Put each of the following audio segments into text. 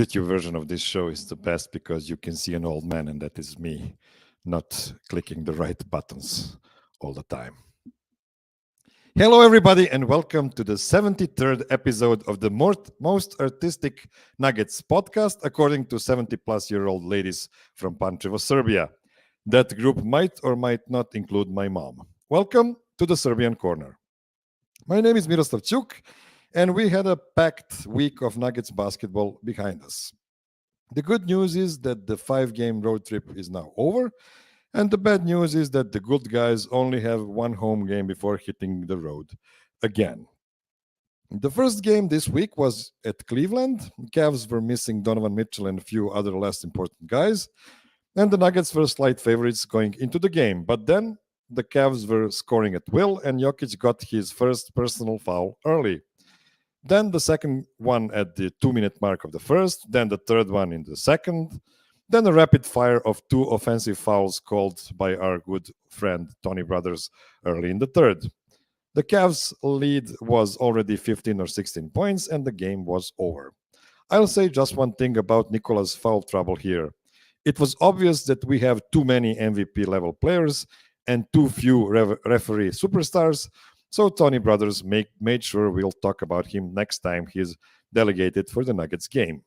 YouTube version of this show is the best because you can see an old man, and that is me, not clicking the right buttons all the time. Hello, everybody, and welcome to the 73rd episode of the most artistic Nuggets podcast, according to 70-plus-year-old ladies from Pančevo, Serbia. That group might or might not include my mom. Welcome to the Serbian Corner. My name is Miroslav, and we had a packed week of Nuggets basketball behind us. The good news is that the 5-game road trip is now over, and the bad news is that the good guys only have one home game before hitting the road again. The first game this week was at Cleveland. Cavs were missing Donovan Mitchell and a few other less important guys, and the Nuggets were slight favorites going into the game. But then the Cavs were scoring at will, and Jokic got his first personal foul early. Then the second one at the 2-minute mark of the first, then the third one in the second, then a rapid fire of 2 offensive fouls called by our good friend Tony Brothers early in the third. The Cavs' lead was already 15 or 16 points, and the game was over. I'll say just one thing about Nikola's foul trouble here. It was obvious that we have too many MVP-level players and too few referee superstars, so Tony Brothers made sure we'll talk about him next time he's delegated for the Nuggets game.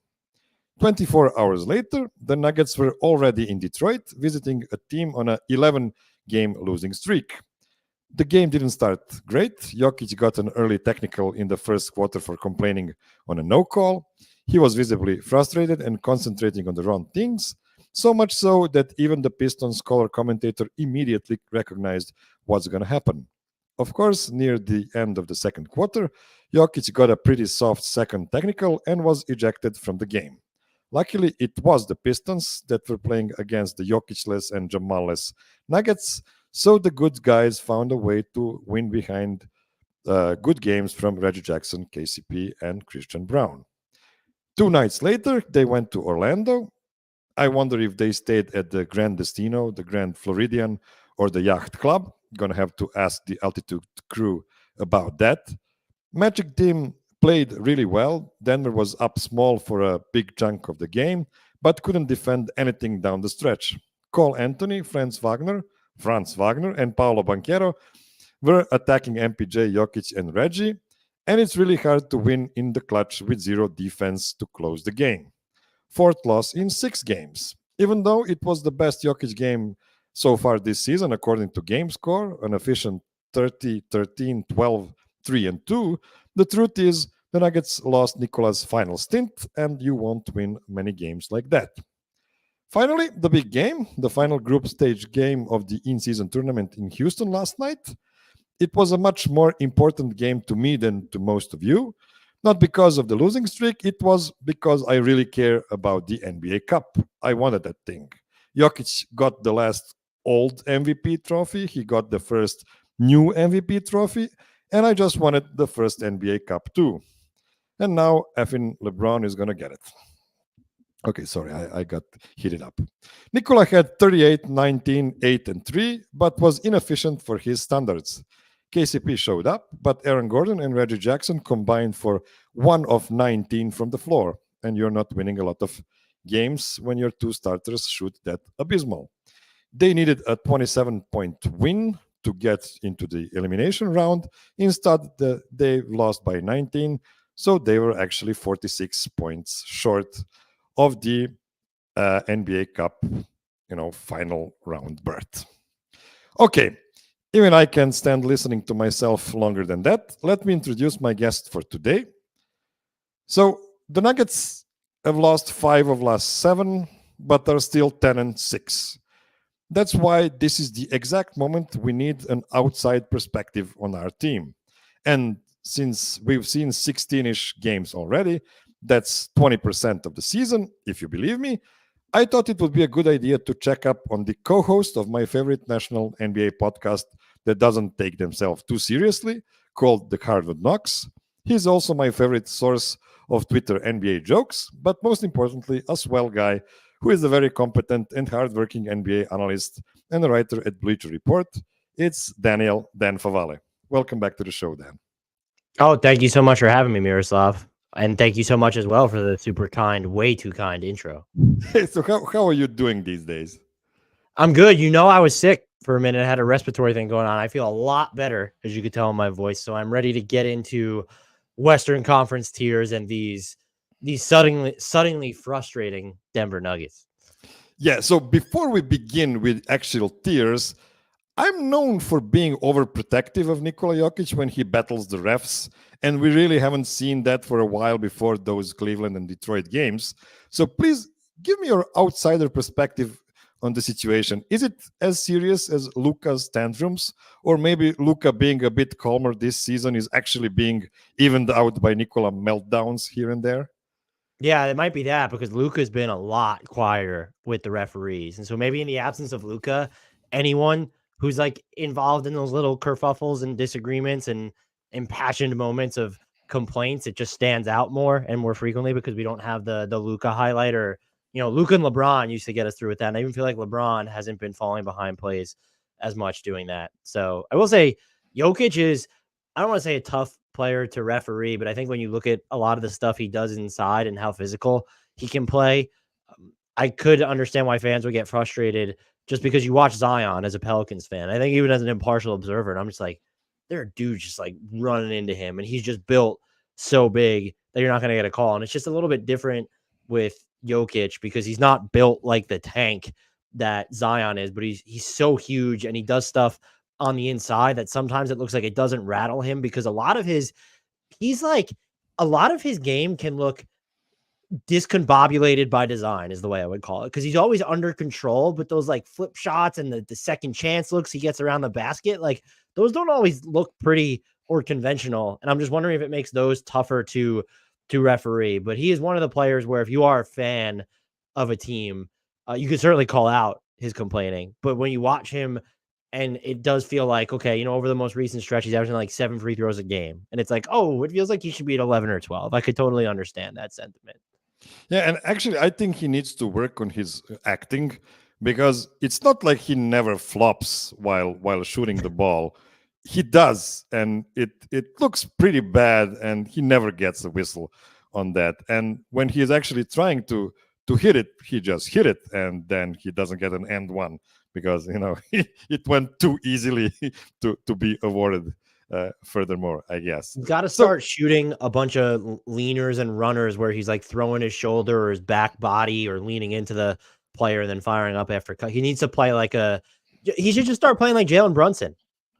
24 hours later, the Nuggets were already in Detroit, visiting a team on an 11-game losing streak. The game didn't start great. Jokic got an early technical in the first quarter for complaining on a no-call. He was visibly frustrated and concentrating on the wrong things, so much so that even the Pistons color commentator immediately recognized what's going to happen. Of course, near the end of the second quarter, Jokic got a pretty soft second technical and was ejected from the game. Luckily, it was the Pistons that were playing against the Jokic-less and Jamal-less Nuggets, so the good guys found a way to win behind good games from Reggie Jackson, KCP, and Christian Braun. 2 nights later, they went to Orlando. I wonder if they stayed at the Grand Destino, the Grand Floridian, or the Yacht Club. Gonna have to ask the altitude crew about that. Magic team played really well. Denver was up small for a big chunk of the game, but couldn't defend anything down the stretch. Cole Anthony, Franz Wagner, and Paolo Banchero were attacking MPJ, Jokic, and Reggie, and it's really hard to win in the clutch with zero defense to close the game. 4th loss in 6 games. Even though it was the best Jokic game so far this season, according to GameScore, an efficient 30, 13, 12, 3, and 2, the truth is the Nuggets lost Nikola's final stint, and you won't win many games like that. Finally, the big game, the final group stage game of the in-season tournament in Houston last night. It was a much more important game to me than to most of you. Not because of the losing streak, it was because I really care about the NBA Cup. I wanted that thing. Jokic got the last old MVP trophy. He got the first new MVP trophy. And I just wanted the first NBA Cup too. And now effing LeBron is going to get it. Okay, sorry, I got heated up. Nikola had 38, 19, 8, and 3, but was inefficient for his standards. KCP showed up, but Aaron Gordon and Reggie Jackson combined for 1 of 19 from the floor. And you're not winning a lot of games when your 2 starters shoot that abysmal. They needed a 27-point win to get into the elimination round. Instead, they lost by 19, so they were actually 46 points short of the NBA Cup, final round berth. Okay, even I can stand listening to myself longer than that. Let me introduce my guest for today. So the Nuggets have lost 5 of last 7, but are still 10-6. That's why this is the exact moment we need an outside perspective on our team. And since we've seen 16-ish games already, that's 20% of the season, if you believe me, I thought it would be a good idea to check up on the co-host of my favorite national NBA podcast that doesn't take themselves too seriously, called the Hardwood Knocks. He's also my favorite source of Twitter NBA jokes, but most importantly, a swell guy who is a very competent and hardworking NBA analyst and a writer at Bleacher Report. It's Dan Favale. Welcome back to the show, Dan. Oh, thank you so much for having me, Miroslav. And thank you so much as well for the super kind, way too kind intro. Hey, so how are you doing these days? I'm good. You know, I was sick for a minute. I had a respiratory thing going on. I feel a lot better, as you could tell in my voice. So I'm ready to get into Western Conference tiers and these suddenly frustrating Denver Nuggets. Yeah, so before we begin with actual tiers, I'm known for being overprotective of Nikola Jokic when he battles the refs, and we really haven't seen that for a while before those Cleveland and Detroit games. So please give me your outsider perspective on the situation. Is it as serious as Luka's tantrums, or maybe Luka being a bit calmer this season is actually being evened out by Nikola meltdowns here and there? Yeah, it might be that because Luka's been a lot quieter with the referees. And so maybe in the absence of Luka, anyone who's like involved in those little kerfuffles and disagreements and impassioned moments of complaints, it just stands out more and more frequently because we don't have the Luka highlight or, you know, Luka and LeBron used to get us through with that. And I even feel like LeBron hasn't been falling behind plays as much doing that. So I will say Jokic is, I don't want to say a tough player to referee, but I think when you look at a lot of the stuff he does inside and how physical he can play, I could understand why fans would get frustrated just because you watch Zion as a Pelicans fan. I think even as an impartial observer, and I'm just like, there are dudes just like running into him, and he's just built so big that you're not going to get a call. And it's just a little bit different with Jokic because he's not built like the tank that Zion is, but he's so huge and he does stuff on the inside that sometimes it looks like it doesn't rattle him because a lot of his game can look discombobulated by design is the way I would call it because he's always under control, but those like flip shots and the second chance looks he gets around the basket, like those don't always look pretty or conventional. And I'm just wondering if it makes those tougher to referee. But he is one of the players where if you are a fan of a team, you could certainly call out his complaining. But when you watch him, and it does feel like, okay, you know, over the most recent stretch, he's averaging like 7 free throws a game. And it's like, oh, it feels like he should be at 11 or 12. I could totally understand that sentiment. Yeah, and actually, I think he needs to work on his acting because it's not like he never flops while shooting the ball. He does, and it looks pretty bad, and he never gets a whistle on that. And when he is actually trying to hit it, he just hit it, and then he doesn't get an end one because it went too easily to be awarded. Furthermore, I guess he's got to start shooting a bunch of leaners and runners where he's like throwing his shoulder or his back body or leaning into the player and then firing up after cut. He needs to play he should just start playing like Jalen Brunson.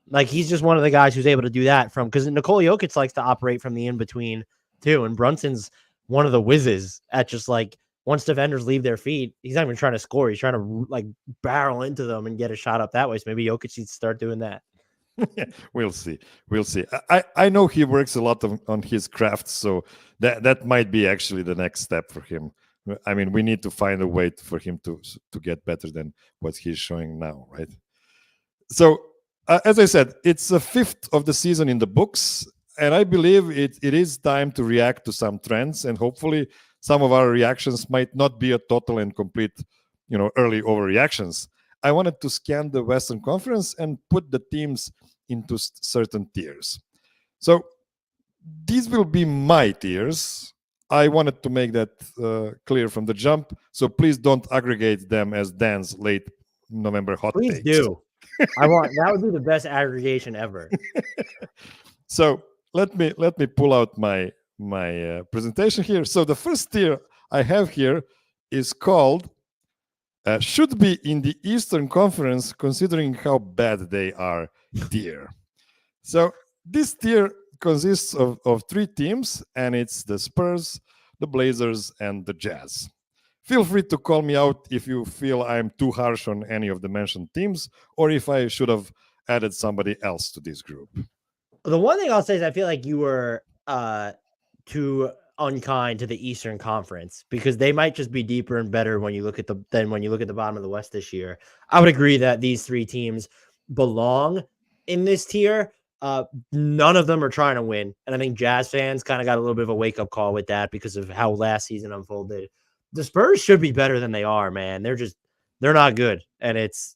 Like he's just one of the guys who's able to do that because Nikola Jokic likes to operate from the in-between too. And Brunson's one of the whizzes at just like once defenders leave their feet, he's not even trying to score. He's trying to like barrel into them and get a shot up that way. So maybe Jokic needs to start doing that. Yeah, we'll see. I know he works a lot on his craft, so that might be actually the next step for him. I mean, we need to find a way for him to get better than what he's showing now, right? So, as I said, it's a fifth of the season in the books, and I believe it is time to react to some trends, and hopefully some of our reactions might not be a total and complete, early overreactions. I wanted to scan the Western Conference and put the teams into certain tiers. So these will be my tiers. I wanted to make that clear from the jump. So please don't aggregate them as Dan's late November hot takes. Please do. That would be the best aggregation ever. So let me pull out my presentation here. So the first tier I have here is called should be in the Eastern Conference, considering how bad they are tier. So this tier consists of 3 teams, and it's the Spurs, the Blazers, and the Jazz. Feel free to call me out if you feel I'm too harsh on any of the mentioned teams, or if I should have added somebody else to this group. The one thing I'll say is I feel like you were too unkind to the Eastern Conference because they might just be deeper and better when you look at the bottom of the West this year. I would agree that these three teams belong in this tier. None of them are trying to win, and I think Jazz fans kind of got a little bit of a wake up call with that because of how last season unfolded. The Spurs should be better than they are, man. They're not good, and it's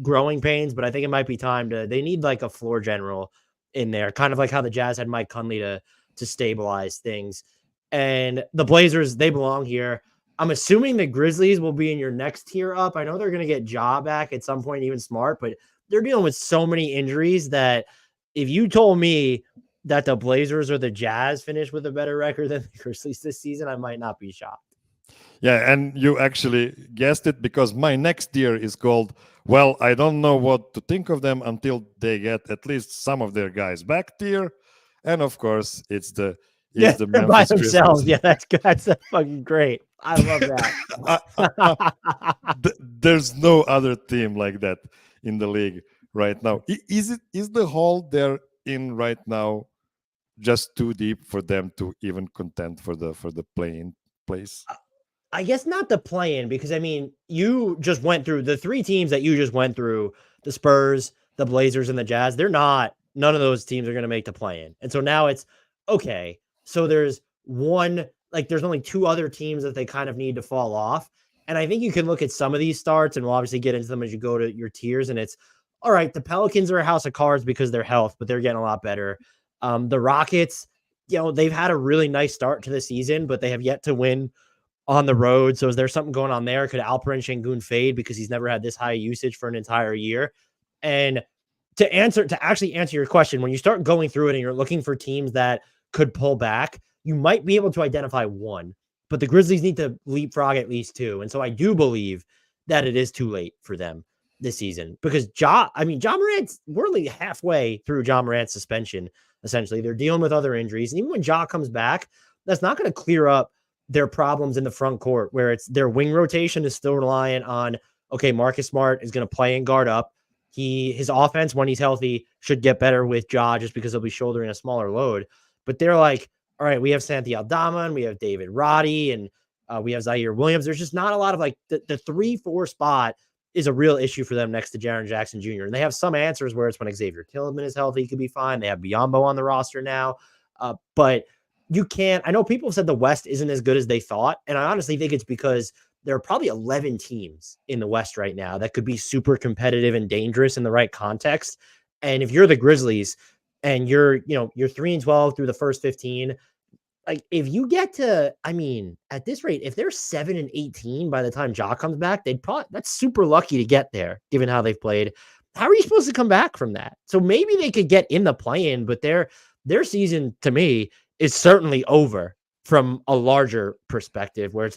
growing pains. But I think it might be time they need like a floor general in there, kind of like how the Jazz had Mike Conley to stabilize things. And the Blazers, they belong here. I'm assuming the Grizzlies will be in your next tier up. I know they're going to get Ja back at some point, even Smart, but they're dealing with so many injuries that if you told me that the Blazers or the Jazz finish with a better record than the Grizzlies this season, I might not be shocked. Yeah, and you actually guessed it because my next tier is called, well, I don't know what to think of them until they get at least some of their guys back tier. And of course, it's the Memphis by themselves. Grizzlies. Yeah, that's fucking great. I love that. There's no other team like that in the league right now. Is the hole they're in right now just too deep for them to even contend for the play-in place? I guess not the play-in because I mean you just went through the three teams that you just went through: the Spurs, the Blazers, and the Jazz. None of those teams are going to make the play-in, and so now it's okay. So there's only two other teams that they kind of need to fall off. And I think you can look at some of these starts, and we'll obviously get into them as you go to your tiers. And it's all right. The Pelicans are a house of cards because of their health, but they're getting a lot better. The Rockets, they've had a really nice start to the season, but they have yet to win on the road. So is there something going on there? Could Alperen Şengün fade because he's never had this high usage for an entire year? And to actually answer your question, when you start going through it and you're looking for teams that could pull back, you might be able to identify one, but the Grizzlies need to leapfrog at least two. And so I do believe that it is too late for them this season because Ja Morant's, we're only halfway through Ja Morant's suspension. Essentially, they're dealing with other injuries. And even when Ja comes back, that's not going to clear up their problems in the front court where it's their wing rotation is still reliant on, okay, Marcus Smart is going to play and guard up. His offense, when he's healthy, should get better with Ja just because he'll be shouldering a smaller load. But they're like, all right, we have Santi Aldama and we have David Roddy and we have Zaire Williams. There's just not a lot of the 3-4 spot is a real issue for them next to Jaren Jackson Jr. And they have some answers where it's when Xavier Tillman is healthy, he could be fine. They have Biyombo on the roster now. But you can't, I know people have said the West isn't as good as they thought. And I honestly think it's because there are probably 11 teams in the West right now that could be super competitive and dangerous in the right context. And if you're the Grizzlies, and you're 3-12 through the first 15, like if you get to, at this rate, if they're 7-18 by the time Ja comes back, that's super lucky to get there, given how they've played. How are you supposed to come back from that? So maybe they could get in the play-in, but their season to me is certainly over from a larger perspective where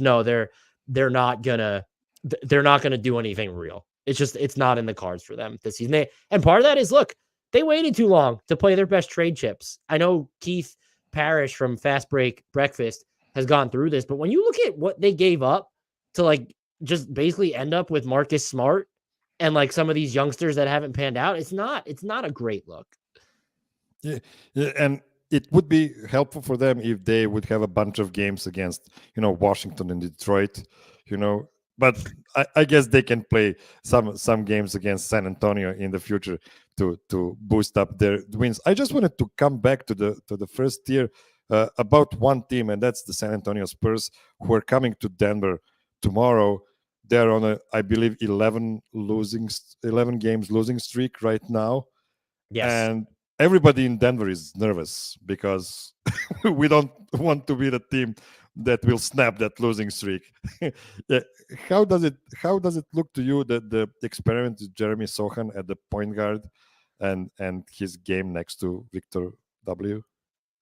they're not gonna do anything real. It's not in the cards for them this season. And part of that is, look, they waited too long to play their best trade chips. I know Keith Parrish from Fast Break Breakfast has gone through this, but when you look at what they gave up to just basically end up with Marcus Smart and some of these youngsters that haven't panned out, it's not a great look. Yeah, and it would be helpful for them if they would have a bunch of games against, Washington and Detroit, but I guess they can play some games against San Antonio in the future to boost up their wins. I just wanted to come back to the first tier about one team, and that's the San Antonio Spurs, who are coming to Denver tomorrow. They're on I believe 11 games losing streak right now. Yes. And everybody in Denver is nervous because we don't want to be the team that will snap that losing streak. Yeah. How does it look to you that the experiment with Jeremy Sohan at the point guard and his game next to Victor W?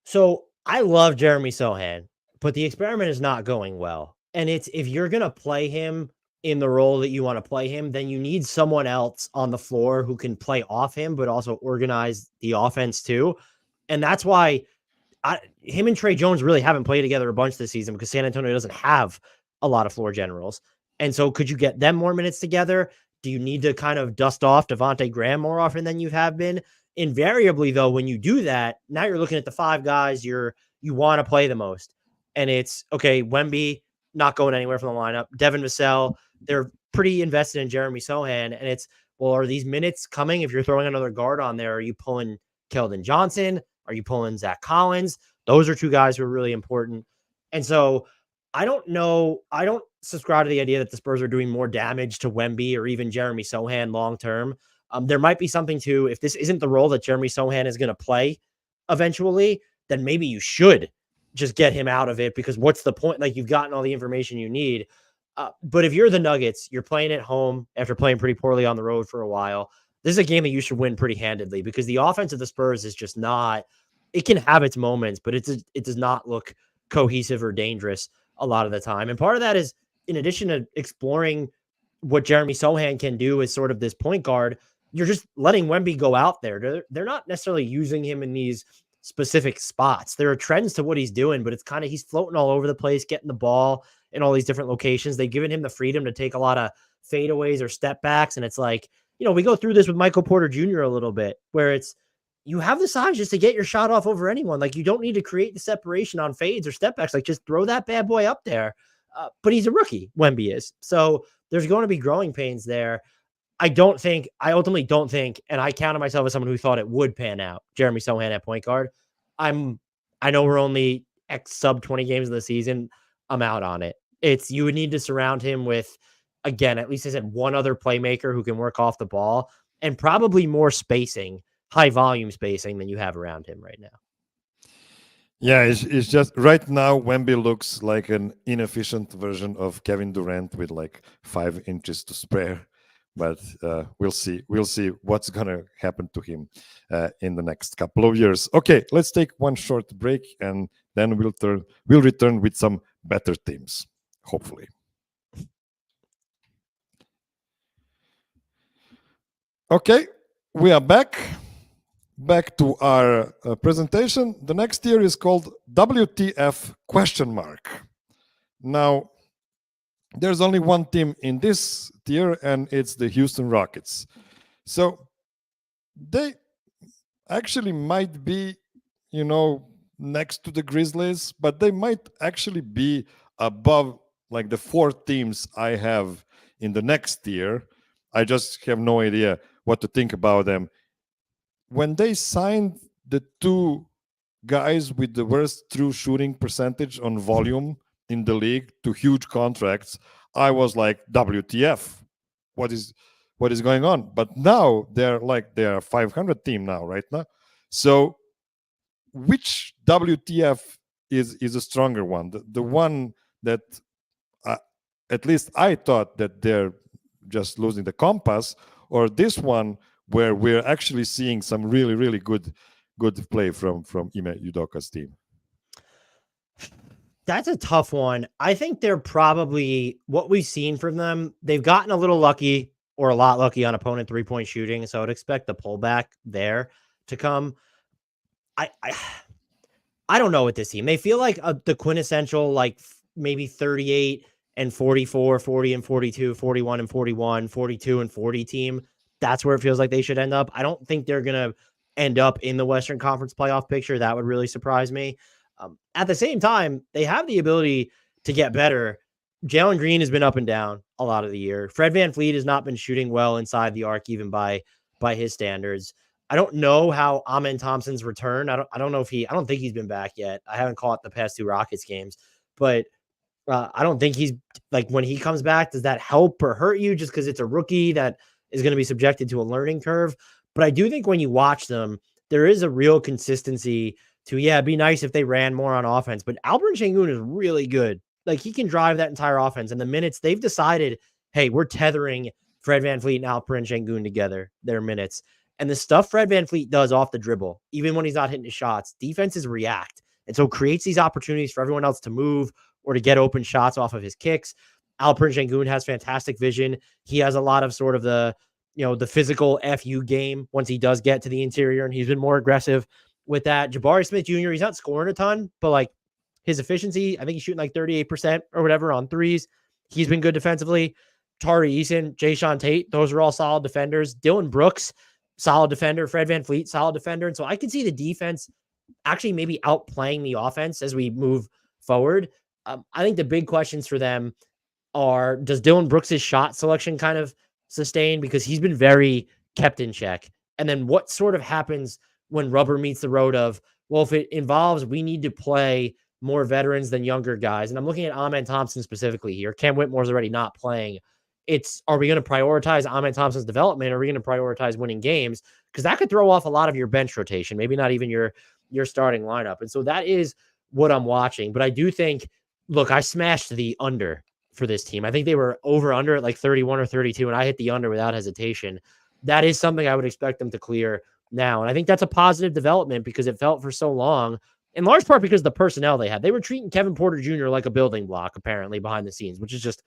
So I love Jeremy Sohan, but the experiment is not going well. And it's, if you're going to play him in the role that you want to play him, then you need someone else on the floor who can play off him, but also organize the offense too. And that's why him and Trey Jones really haven't played together a bunch this season because San Antonio doesn't have a lot of floor generals. And so could you get them more minutes together? Do you need to kind of dust off Devontae Graham more often than you have been? Invariably, though, when you do that, now you're looking at the five guys you want to play the most. and it's okay. Wemby not going anywhere from the lineup. Devin Vassell, they're pretty invested in Jeremy Sohan, and it's, well, are these minutes coming? If you're throwing another guard on there, are you pulling Keldon Johnson? Are you pulling Zach Collins? Those are two guys who are really important. And so I don't know. I don't subscribe to the idea that the Spurs are doing more damage to Wemby or even Jeremy Sohan long term. There might be something to, if this isn't the role that Jeremy Sohan is going to play eventually, then maybe you should just get him out of it, because what's the point? Like, you've gotten all the information you need. But if you're the Nuggets, you're playing at home after playing pretty poorly on the road for a while. This is a game that you should win pretty handedly, because the offense of the Spurs is just not, it can have its moments, but it does not look cohesive or dangerous a lot of the time. And part of that is, in addition to exploring what Jeremy Sohan can do as sort of this point guard, you're just letting Wemby go out there. They're not necessarily using him in these specific spots. There are trends to what he's doing, but it's kind of, he's floating all over the place, getting the ball in all these different locations. They've given him the freedom to take a lot of fadeaways or step backs. And it's like, we go through this with Michael Porter Jr. a little bit, where it's, you have the size just to get your shot off over anyone. Like, you don't need to create the separation on fades or step backs. Like, just throw that bad boy up there. But he's a rookie, Wemby is. So there's going to be growing pains there. I ultimately don't think, and I counted myself as someone who thought it would pan out, Jeremy Sohan at point guard. I know we're only sub 20 games of the season. I'm out on it. You would need to surround him with, again, at least I said, one other playmaker who can work off the ball, and probably more spacing, high volume spacing, than you have around him right now. Yeah, it's just right now Wemby looks like an inefficient version of Kevin Durant with like 5 inches to spare. But we'll see what's gonna happen to him in the next couple of years. Okay, let's take one short break, and then we'll return with some better teams, hopefully. Okay, we are back to our presentation. The next tier is called WTF ? Now, there's only one team in this tier, and it's the Houston Rockets. So they actually might be, next to the Grizzlies, but they might actually be above like the 4 teams I have in the next tier. I just have no idea what to think about them. When they signed the 2 guys with the worst true shooting percentage on volume in the league to huge contracts, I was like, WTF, what is going on? But now they're a 500 team now, right now. So which WTF is a stronger one? The one that at least I thought that they're just losing the compass, or this one where we're actually seeing some really, really good play from Ime Udoka's team? That's a tough one. I think they're probably, what we've seen from them, they've gotten a little lucky, or a lot lucky, on opponent 3-point shooting. So I'd expect the pullback there to come. I don't know with this team. They feel like the quintessential, like maybe 38 and 44, 40 and 42, 41 and 41, 42 and 40 team. That's where it feels like they should end up. I don't think they're going to end up in the Western Conference playoff picture. That would really surprise me. At the same time, they have the ability to get better. Jalen Green has been up and down a lot of the year. Fred VanVleet has not been shooting well inside the arc, even by his standards. I don't know how Amen Thompson's return. I don't think he's been back yet. I haven't caught the past 2 Rockets games, but I don't think he's, like, when he comes back, does that help or hurt you just because it's a rookie that is going to be subjected to a learning curve? But I do think when you watch them, there is a real consistency to, it'd be nice if they ran more on offense, but Alperen Sengun is really good. Like, he can drive that entire offense. And the minutes they've decided, hey, we're tethering Fred VanVleet and Alperen Sengun together, their minutes. And the stuff Fred VanVleet does off the dribble, even when he's not hitting his shots, defenses react. And so creates these opportunities for everyone else to move or to get open shots off of his kicks. Alperen Sengun has fantastic vision. He has a lot of sort of the physical FU game once he does get to the interior, and he's been more aggressive with that. Jabari Smith Jr., he's not scoring a ton, but like his efficiency, I think he's shooting like 38% or whatever on threes. He's been good defensively. Tari Eason, Jayshawn Tate, those are all solid defenders. Dylan Brooks, solid defender. Fred VanVleet, solid defender. And so I can see the defense actually maybe outplaying the offense as we move forward. I think the big questions for them are, does Dylan Brooks' shot selection kind of sustain? Because he's been very kept in check. And then what sort of happens when rubber meets the road of, well, if it involves, we need to play more veterans than younger guys. And I'm looking at Amen Thompson specifically here. Cam Whitmore's already not playing. Are we going to prioritize Amen Thompson's development? Or are we going to prioritize winning games? Because that could throw off a lot of your bench rotation, maybe not even your starting lineup. And so that is what I'm watching. But I do think, look, I smashed the under for this team. I think they were over under at like 31 or 32, and I hit the under without hesitation. That is something I would expect them to clear now. And I think that's a positive development because it felt for so long, in large part because the personnel they had. They were treating Kevin Porter Jr. like a building block, apparently, behind the scenes, which is just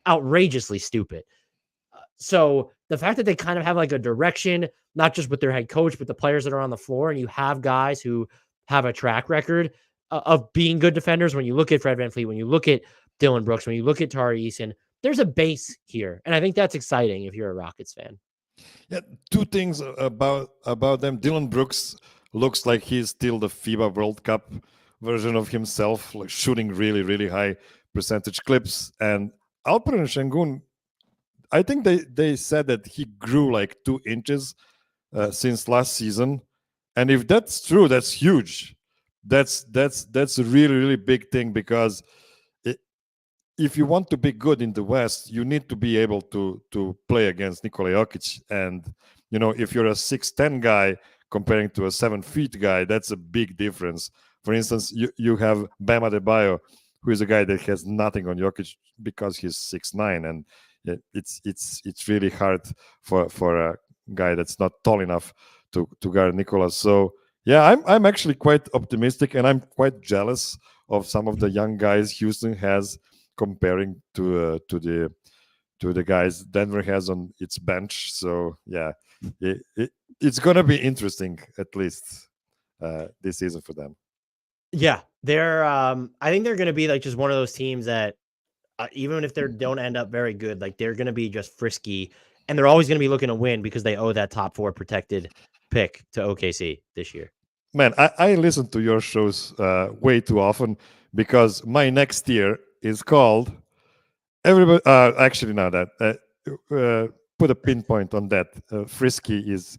outrageously stupid. So the fact that they kind of have like a direction, not just with their head coach, but the players that are on the floor, and you have guys who have a track record of being good defenders. When you look at Fred VanVleet, when you look at Dylan Brooks, when you look at Tari Eason, there's a base here. And I think that's exciting if you're a Rockets fan. Yeah, two things about them. Dylan Brooks looks like he's still the FIBA World Cup version of himself, like shooting really, really high percentage clips. And Alperen Şengün, I think they said that he grew like 2 inches since last season. And if that's true, that's huge. That's a really, really big thing, because if you want to be good in the West, you need to be able to play against Nikola Jokic. And, you know, if you're a 6'10" guy comparing to a 7 feet guy, that's a big difference. For instance, you have Bam Adebayo, who is a guy that has nothing on Jokic because he's 6'9", and it's really hard for a guy that's not tall enough to guard Nikola. So yeah, I'm actually quite optimistic, and I'm quite jealous of some of the young guys Houston has comparing to the guys Denver has on its bench. So yeah, it's gonna be interesting, at least this season for them. Yeah, they're I think they're going to be like just one of those teams that even if they don't end up very good, like they're going to be just frisky, and they're always going to be looking to win because they owe that top 4 protected pick to OKC this year. Man, I listen to your shows way too often, because my next year is called everybody. Actually, now that put a pinpoint on that. Frisky is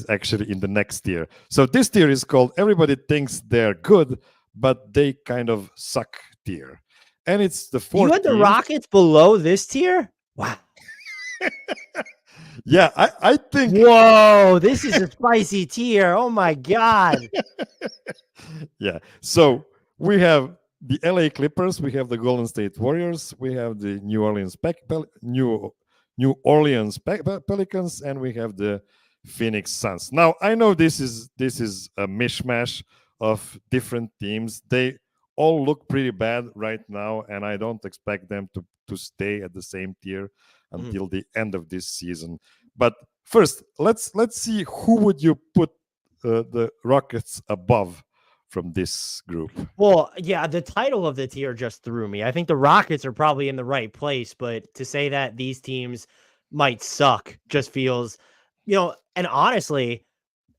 actually in the next tier. So this tier is called everybody thinks they're good, but they kind of suck tier. And it's the 4th. You had the Rockets below this tier? Wow. Yeah, I think. Whoa, this is a spicy tier. Oh my God. Yeah. So we have the LA Clippers, we have the Golden State Warriors, we have the New Orleans Pelicans, and we have the Phoenix Suns. Now, I know this is a mishmash of different teams. They all look pretty bad right now, and I don't expect them to stay at the same tier until the end of this season. But first, let's see, who would you put the Rockets above from this group? Well, yeah, the title of the tier just threw me. I think the Rockets are probably in the right place, but to say that these teams might suck just feels, and honestly,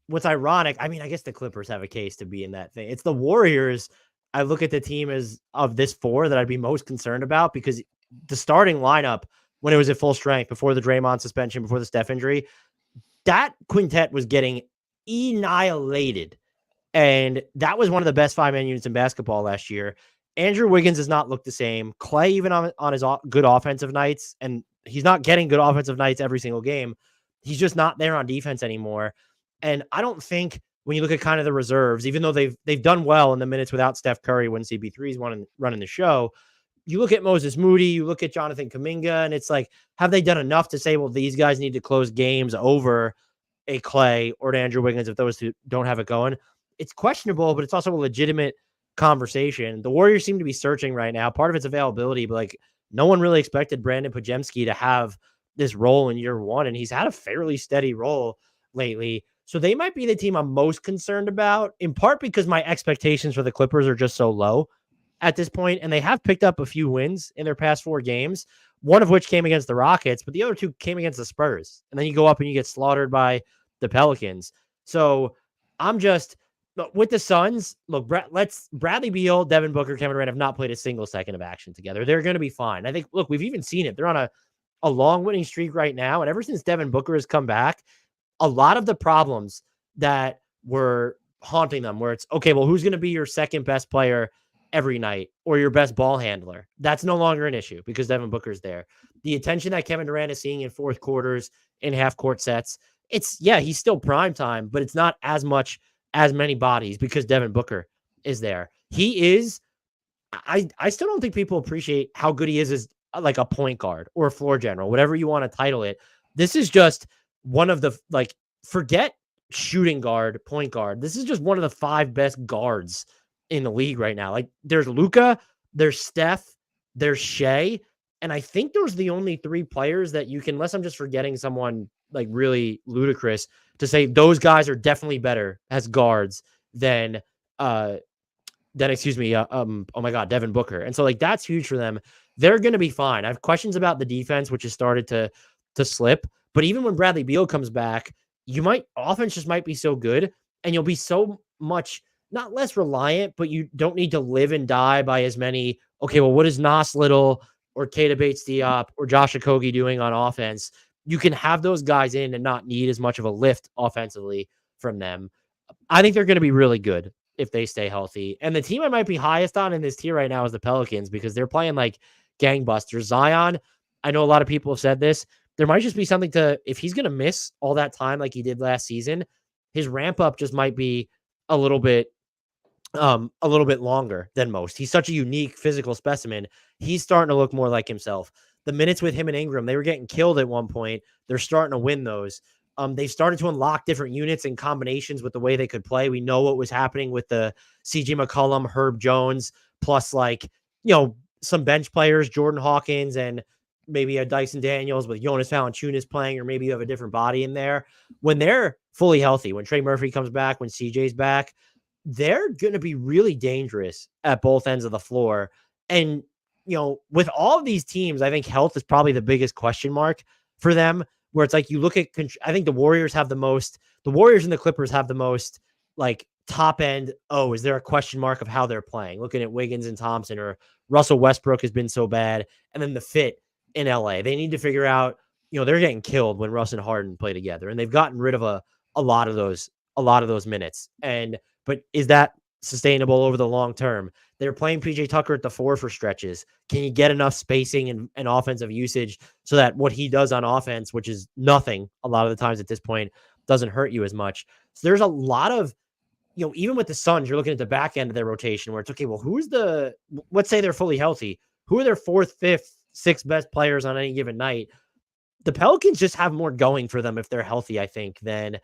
what's ironic, I mean, I guess the Clippers have a case to be in that thing. It's the Warriors. I look at the team as of this 4 that I'd be most concerned about, because the starting lineup, when it was at full strength, before the Draymond suspension, before the Steph injury, that quintet was getting annihilated. And that was one of the best 5-man units in basketball last year. Andrew Wiggins does not look the same. Clay, even on his good offensive nights, and he's not getting good offensive nights every single game, he's just not there on defense anymore. And I don't think, when you look at kind of the reserves, even though they've done well in the minutes without Steph Curry when CP3 is running the show, you look at Moses Moody, you look at Jonathan Kuminga, and it's like, have they done enough to say, well, these guys need to close games over a Clay or an Andrew Wiggins if those two don't have it going? It's questionable, but it's also a legitimate conversation. The Warriors seem to be searching right now. Part of it's availability, but like, no one really expected Brandon Podziemski to have this role in year 1, and he's had a fairly steady role lately. So they might be the team I'm most concerned about, in part because my expectations for the Clippers are just so low at this point, and they have picked up a few wins in their past 4 games, one of which came against the Rockets, but the other 2 came against the Spurs. And then you go up and you get slaughtered by the Pelicans. So I'm just, with the Suns, look, Bradley Beal, Devin Booker, Kevin Durant have not played a single second of action together. They're going to be fine. I think, look, we've even seen it. They're on a long winning streak right now. And ever since Devin Booker has come back, a lot of the problems that were haunting them, where it's, okay, well, who's going to be your second best player every night or your best ball handler? That's no longer an issue because Devin Booker's there. The attention that Kevin Durant is seeing in fourth quarters, in half court sets, he's still prime time, but it's not as many bodies because Devin Booker is there. He is, I still don't think people appreciate how good he is as like a point guard or a floor general, whatever you want to title it. This is just one of the, like, forget shooting guard, point guard. This is just one of the 5 best guards in the league right now. Like, there's Luka, there's Steph, there's Shea, and I think those are the only 3 players that you can, unless I'm just forgetting someone like really ludicrous, to say those guys are definitely better as guards than oh my God, Devin Booker. And so, like, that's huge for them. They're going to be fine. I have questions about the defense, which has started to slip. But even when Bradley Beal comes back, offense just might be so good, and you'll be so much, not less reliant, but you don't need to live and die by as many, okay, well, what is Nas Little or Keita Bates-Diop or Josh Okogie doing on offense? You can have those guys in and not need as much of a lift offensively from them. I think they're going to be really good if they stay healthy. And the team I might be highest on in this tier right now is the Pelicans, because they're playing like gangbusters. Zion, I know a lot of people have said this, there might just be something to, if he's going to miss all that time like he did last season, his ramp up just might be a little bit longer than most. He's such a unique physical specimen. He's starting to look more like himself. The minutes with him and Ingram, they were getting killed at one point. They're starting to win those. They've started to unlock different units and combinations with the way they could play. We know what was happening with the CJ McCollum, Herb Jones, plus, like, some bench players, Jordan Hawkins, and maybe a Dyson Daniels with Jonas Valanciunas playing, or maybe you have a different body in there. When they're fully healthy, when Trey Murphy comes back, when CJ's back, they're going to be really dangerous at both ends of the floor. And, with all of these teams, I think health is probably the biggest question mark for them, where it's like, you look at, I think the Warriors and the Clippers have the most, like, top end. Oh, is there a question mark of how they're playing? Looking at Wiggins and Thompson, or Russell Westbrook has been so bad. And then the fit in LA, they need to figure out, they're getting killed when Russ and Harden play together, and they've gotten rid of a lot of those minutes. But is that sustainable over the long term? They're playing PJ Tucker at the 4 for stretches. Can you get enough spacing and offensive usage so that what he does on offense, which is nothing a lot of the times at this point, doesn't hurt you as much? So there's a lot of, even with the Suns, you're looking at the back end of their rotation where it's, okay, well, let's say they're fully healthy. Who are their 4th, 5th, 6th best players on any given night? The Pelicans just have more going for them if they're healthy, I think, than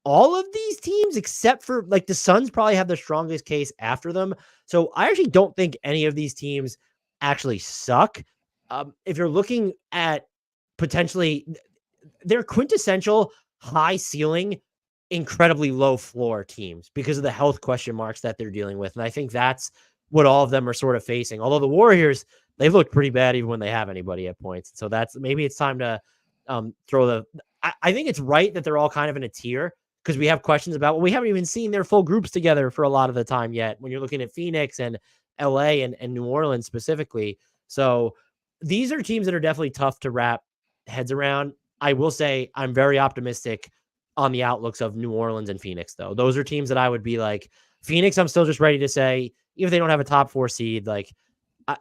all of these teams, except for, like, the Suns probably have the strongest case after them. So I actually don't think any of these teams actually suck. If you're looking at potentially, they're quintessential high ceiling, incredibly low floor teams because of the health question marks that they're dealing with. And I think that's what all of them are sort of facing. Although the Warriors, they've looked pretty bad even when they have anybody at points. So maybe it's time to I think it's right that they're all kind of in a tier, because we have questions about, we haven't even seen their full groups together for a lot of the time yet, when you're looking at Phoenix and LA and New Orleans specifically. So these are teams that are definitely tough to wrap heads around. I will say I'm very optimistic on the outlooks of New Orleans and Phoenix, though. Those are teams that I would be like, Phoenix, I'm still just ready to say, even if they don't have a top 4 seed, like,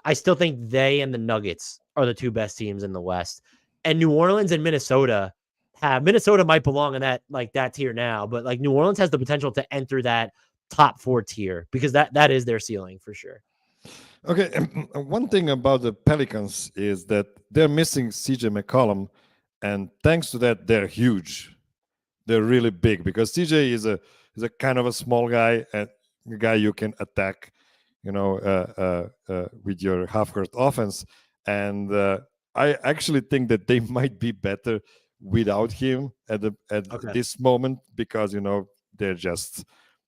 I still think they and the Nuggets are the 2 best teams in the West. And New Orleans and Minnesota might belong in that tier now, but, like, New Orleans has the potential to enter that top 4 tier, because that is their ceiling for sure. Okay, one thing about the Pelicans is that they're missing CJ McCollum, and thanks to that, they're huge. They're really big, because CJ is a kind of a small guy, and a guy you can attack, with your half-court offense. And I actually think that they might be better without him at this moment, because they're just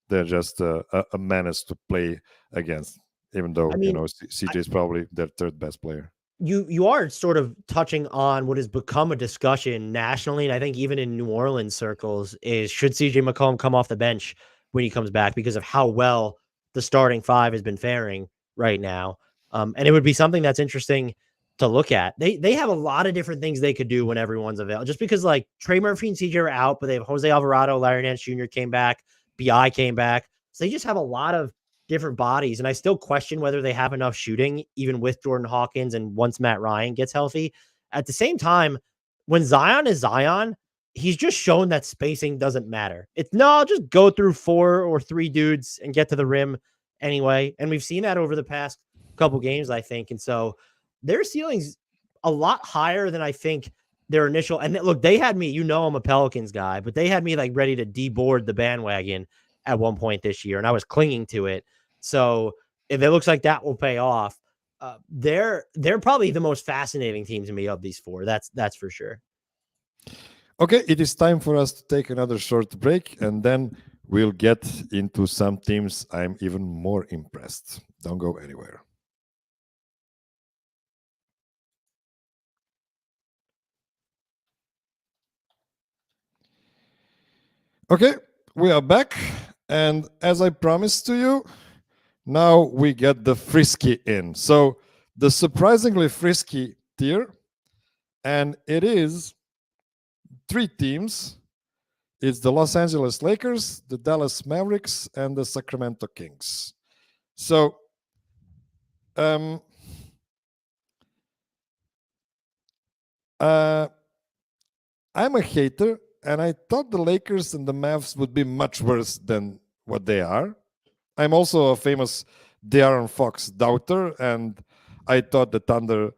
a menace to play against, even though CJ is probably their 3rd best player. You are sort of touching on what has become a discussion nationally, and I think even in New Orleans circles, is, should CJ McCollum come off the bench when he comes back because of how well the starting five has been faring right now. And it would be something that's interesting to look at. They have a lot of different things they could do when everyone's available. Just because like Trey Murphy and CJ are out, but they have Jose Alvarado, Larry Nance Jr. came back, BI came back. So they just have a lot of different bodies. And I still question whether they have enough shooting, even with Jordan Hawkins and once Matt Ryan gets healthy. At the same time, when Zion is Zion, he's just shown that spacing doesn't matter. It's no, I'll just go through 4 or 3 dudes and get to the rim anyway. And we've seen that over the past couple games, I think. And so their ceiling's a lot higher than I think their initial. And look, they had me, I'm a Pelicans guy, but they had me like ready to deboard the bandwagon at one point this year, and I was clinging to it. So if it looks like that will pay off, they're probably the most fascinating team to me of these 4. That's for sure. Okay, it is time for us to take another short break, and then we'll get into some teams I'm even more impressed. Don't go anywhere. Okay, we are back, and as I promised to you, now we get the frisky in. So the surprisingly frisky tier, and it is 3 teams. It's the Los Angeles Lakers, the Dallas Mavericks, and the Sacramento Kings. So I'm a hater, and I thought the Lakers and the Mavs would be much worse than what they are. I'm also a famous De'Aaron Fox doubter, and I thought the Thunder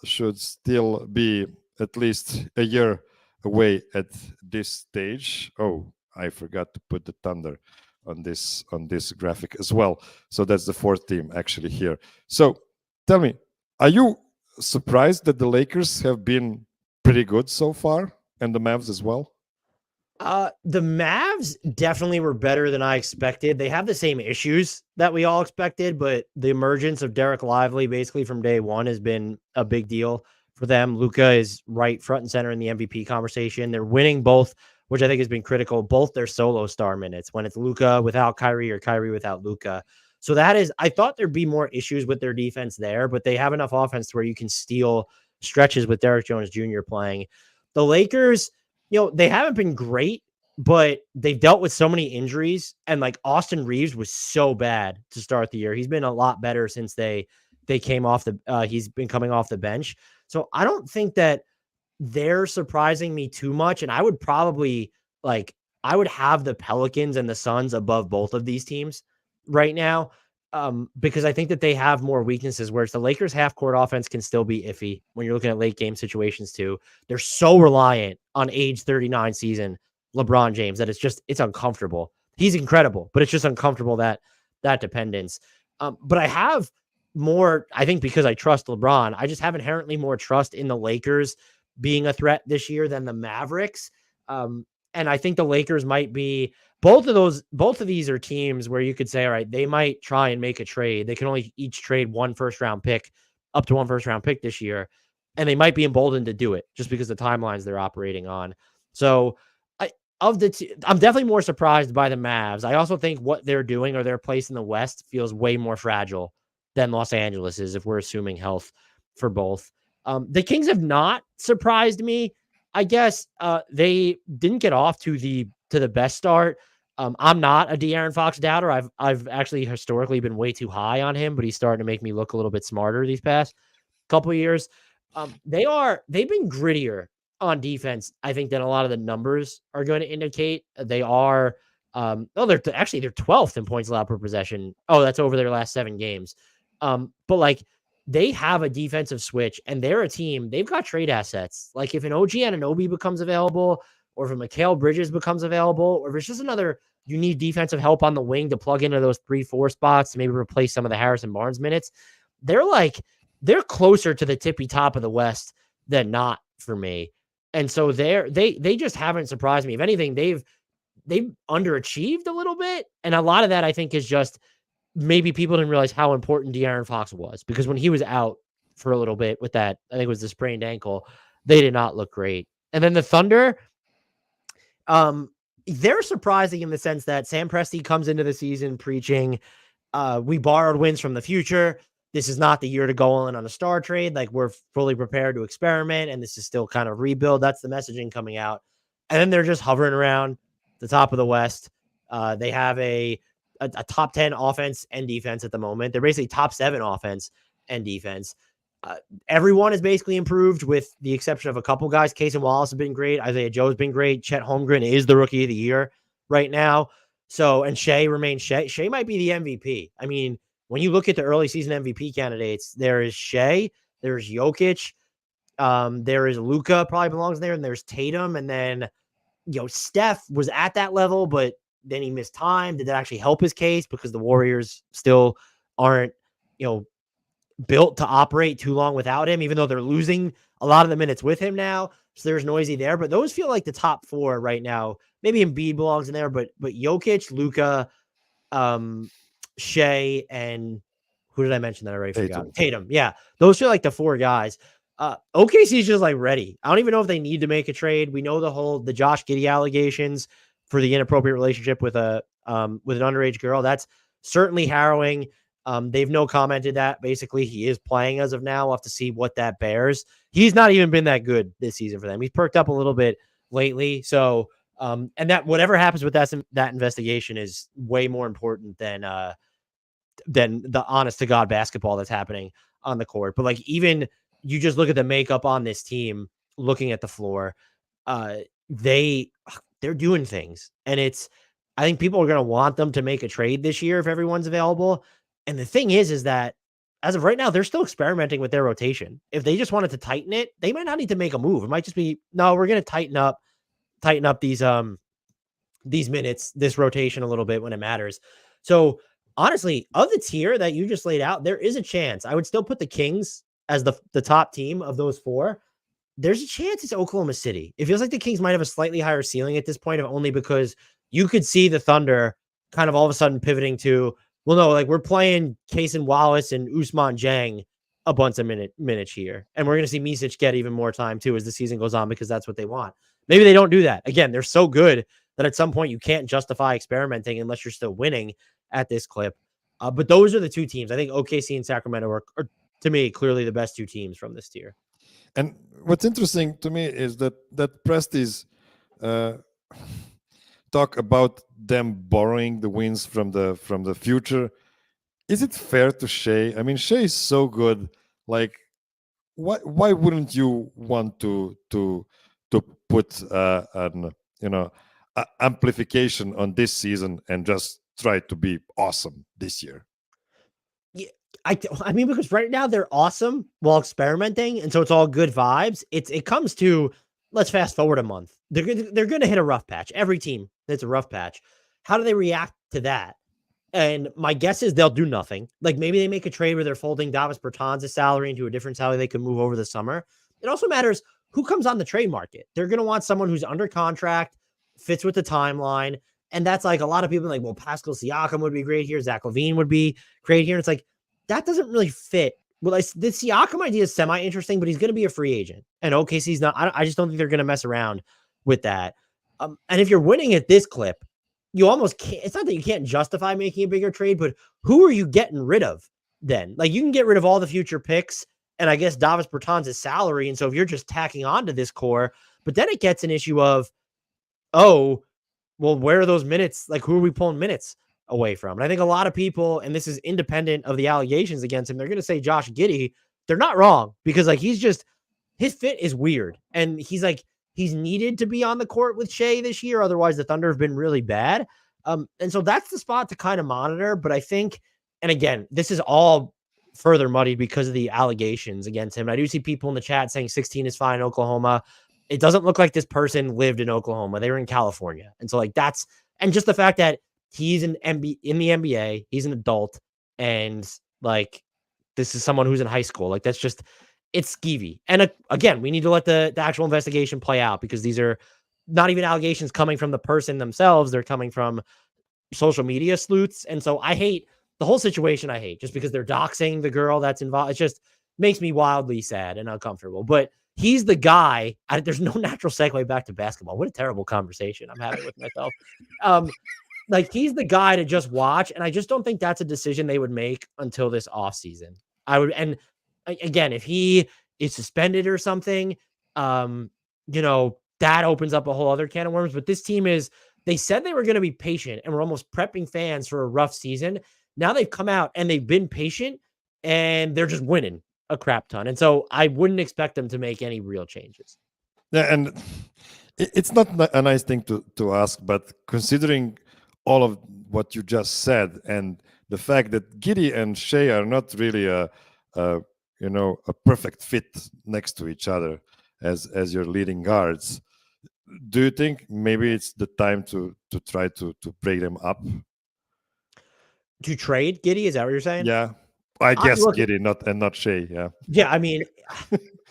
should still be at least a year away at this stage. Oh, I forgot to put the Thunder on this graphic as well. So that's the 4th team actually here. So tell me, are you surprised that the Lakers have been pretty good so far, and the Mavs as well? The Mavs definitely were better than I expected. They have the same issues that we all expected, but the emergence of Derek Lively basically from day one has been a big deal for them. Luka is right front and center in the MVP conversation. They're winning both, which I think has been critical, both their solo star minutes, when it's Luka without Kyrie or Kyrie without Luka. So I thought there'd be more issues with their defense there, but they have enough offense to where you can steal stretches with Derrick Jones Jr. playing. The Lakers, they haven't been great, but they've dealt with so many injuries, and like Austin Reeves was so bad to start the year. He's been a lot better since they came off he's been coming off the bench. So I don't think that they're surprising me too much. And I would probably I would have the Pelicans and the Suns above both of these teams right now. Because I think that they have more weaknesses, whereas the Lakers half court offense can still be iffy when you're looking at late game situations too. They're so reliant on age 39 season LeBron James that it's uncomfortable. He's incredible, but it's just uncomfortable that dependence. But I have more, I think, because I trust LeBron, I just have inherently more trust in the Lakers being a threat this year than the Mavericks. And I think the Lakers might be both of these are teams where you could say, all right, they might try and make a trade. They can only each trade 1 first-round pick, up to 1 first-round pick this year. And they might be emboldened to do it just because the timelines they're operating on. So I'm definitely more surprised by the Mavs. I also think what they're doing or their place in the West feels way more fragile than Los Angeles is, if we're assuming health for both. The Kings have not surprised me. I guess they didn't get off to the best start. I'm not a De'Aaron Fox doubter. I've actually historically been way too high on him, but he's starting to make me look a little bit smarter these past couple of years. They've been grittier on defense, I think, than a lot of the numbers are going to indicate. They are they're 12th in points allowed per possession. Oh, that's over their last 7 games. But they have a defensive switch, and they're a team. They've got trade assets. Like if an OG Anunoby becomes available, or if a Mikal Bridges becomes available, or if it's just another, you need defensive help on the wing to plug into those 3-4 spots to maybe replace some of the Harrison Barnes minutes. They're closer to the tippy top of the West than not for me. And so they just haven't surprised me. If anything, they've underachieved a little bit. And a lot of that, I think, is just maybe people didn't realize how important De'Aaron Fox was, because when he was out for a little bit with that, I think it was the sprained ankle, they did not look great. And then the Thunder, they're surprising in the sense that Sam Presti comes into the season preaching, we borrowed wins from the future. This is not the year to go in on a star trade. Like, we're fully prepared to experiment, and this is still kind of rebuild. That's the messaging coming out. And then they're just hovering around the top of the West. They have a top 10 offense and defense at the moment. They're basically top 7 offense and defense. Everyone has basically improved with the exception of a couple guys. Casey Wallace has been great. Isaiah Joe's been great. Chet Holmgren is the rookie of the year right now. So, and Shea remains Shea. Shea might be the MVP. I mean, when you look at the early season MVP candidates, there is Shea, there's Jokic, there is Luka probably belongs there, and there's Tatum, and then Steph was at that level, but then he missed time. Did that actually help his case? Because the Warriors still aren't, built to operate too long without him, even though they're losing a lot of the minutes with him now. So there's noisy there, but those feel like the top 4 right now. Maybe Embiid belongs in there, but Jokic, Luka, Shea, and who did I mention that I already forgot? Tatum. Yeah, those feel like the 4 guys. OKC's just like ready. I don't even know if they need to make a trade. We know the Josh Giddey allegations for the inappropriate relationship with an underage girl. That's certainly harrowing. They've no commented that basically he is playing as of now. We'll have to see what that bears. He's not even been that good this season for them. He's perked up a little bit lately. So, and that whatever happens with that investigation is way more important than the honest to God basketball that's happening on the court. But like, even you just look at the makeup on this team, looking at the floor, they're doing things, and I think people are going to want them to make a trade this year if everyone's available. And the thing is that as of right now, they're still experimenting with their rotation. If they just wanted to tighten it, they might not need to make a move. It might just be, no, we're going to tighten up these minutes, this rotation a little bit when it matters. So honestly, of the tier that you just laid out, there is a chance. I would still put the Kings as the top team of those 4. There's a chance it's Oklahoma City. It feels like the Kings might have a slightly higher ceiling at this point, only because you could see the Thunder kind of all of a sudden pivoting to, well, no, like, we're playing Kaysen Wallace and Ousmane Dieng a bunch of minutes here. And we're going to see Micic get even more time too as the season goes on, because that's what they want. Maybe they don't do that. Again, they're so good that at some point you can't justify experimenting unless you're still winning at this clip. But those are the 2 teams. I think OKC and Sacramento are to me, clearly the best 2 teams from this tier. And what's interesting to me is that Presti's talk about them borrowing the wins from the future. Is it fair to Shea? I mean, Shea is so good. Like, why wouldn't you want to put an amplification on this season and just try to be awesome this year? Yeah, I mean, because right now they're awesome while experimenting, and so it's all good vibes. It comes to, let's fast forward a month. They're going to hit a rough patch. Every team hits a rough patch. How do they react to that? And my guess is they'll do nothing. Like, maybe they make a trade where they're folding Davis Bertans' salary into a different salary they can move over the summer. It also matters who comes on the trade market. They're going to want someone who's under contract, fits with the timeline. And that's like, a lot of people are like, well, Pascal Siakam would be great here. Zach LaVine would be great here. And it's like, that doesn't really fit. Well, the Siakam idea is semi-interesting, but he's going to be a free agent. And OKC's not. I just don't think they're going to mess around with that. And if you're winning at this clip, you almost can't. It's not that you can't justify making a bigger trade, but who are you getting rid of then? Like, you can get rid of all the future picks and I guess Davis Bertans' salary. And so if you're just tacking on to this core, but then it gets an issue of, oh, well, where are those minutes? Like, who are we pulling minutes away from? And I think a lot of people, and this is independent of the allegations against him, they're going to say Josh Giddey. They're not wrong, because like, his fit is weird. And he's needed to be on the court with Shea this year. Otherwise the Thunder have been really bad. And so that's the spot to kind of monitor. But I think, and again, this is all further muddied because of the allegations against him. And I do see people in the chat saying 16 is fine in Oklahoma. It doesn't look like this person lived in Oklahoma. They were in California. And so like, and just the fact that he's in the NBA, he's an adult, and like, this is someone who's in high school. Like, that's just, it's skeevy. And again, we need to let the actual investigation play out, because these are not even allegations coming from the person themselves. They're coming from social media sleuths. And so I hate the whole situation. I hate just because they're doxing the girl that's involved. It just makes me wildly sad and uncomfortable. But he's the guy. There's no natural segue back to basketball. What a terrible conversation I'm having with myself. Like he's the guy to just watch, and I just don't think that's a decision they would make until this offseason. And again, if he is suspended or something, that opens up a whole other can of worms. But this team they said they were going to be patient, and we're almost prepping fans for a rough season. Now they've come out and they've been patient, and they're just winning a crap ton. And so I wouldn't expect them to make any real changes. Yeah, and it's not a nice thing to ask, but considering all of what you just said and the fact that Giddey and Shea are not really a perfect fit next to each other as your leading guards, do you think maybe it's the time to try to break them up? To trade Giddey, is that what you're saying? Yeah, I guess Giddey, not Shea. Yeah. Yeah, I mean,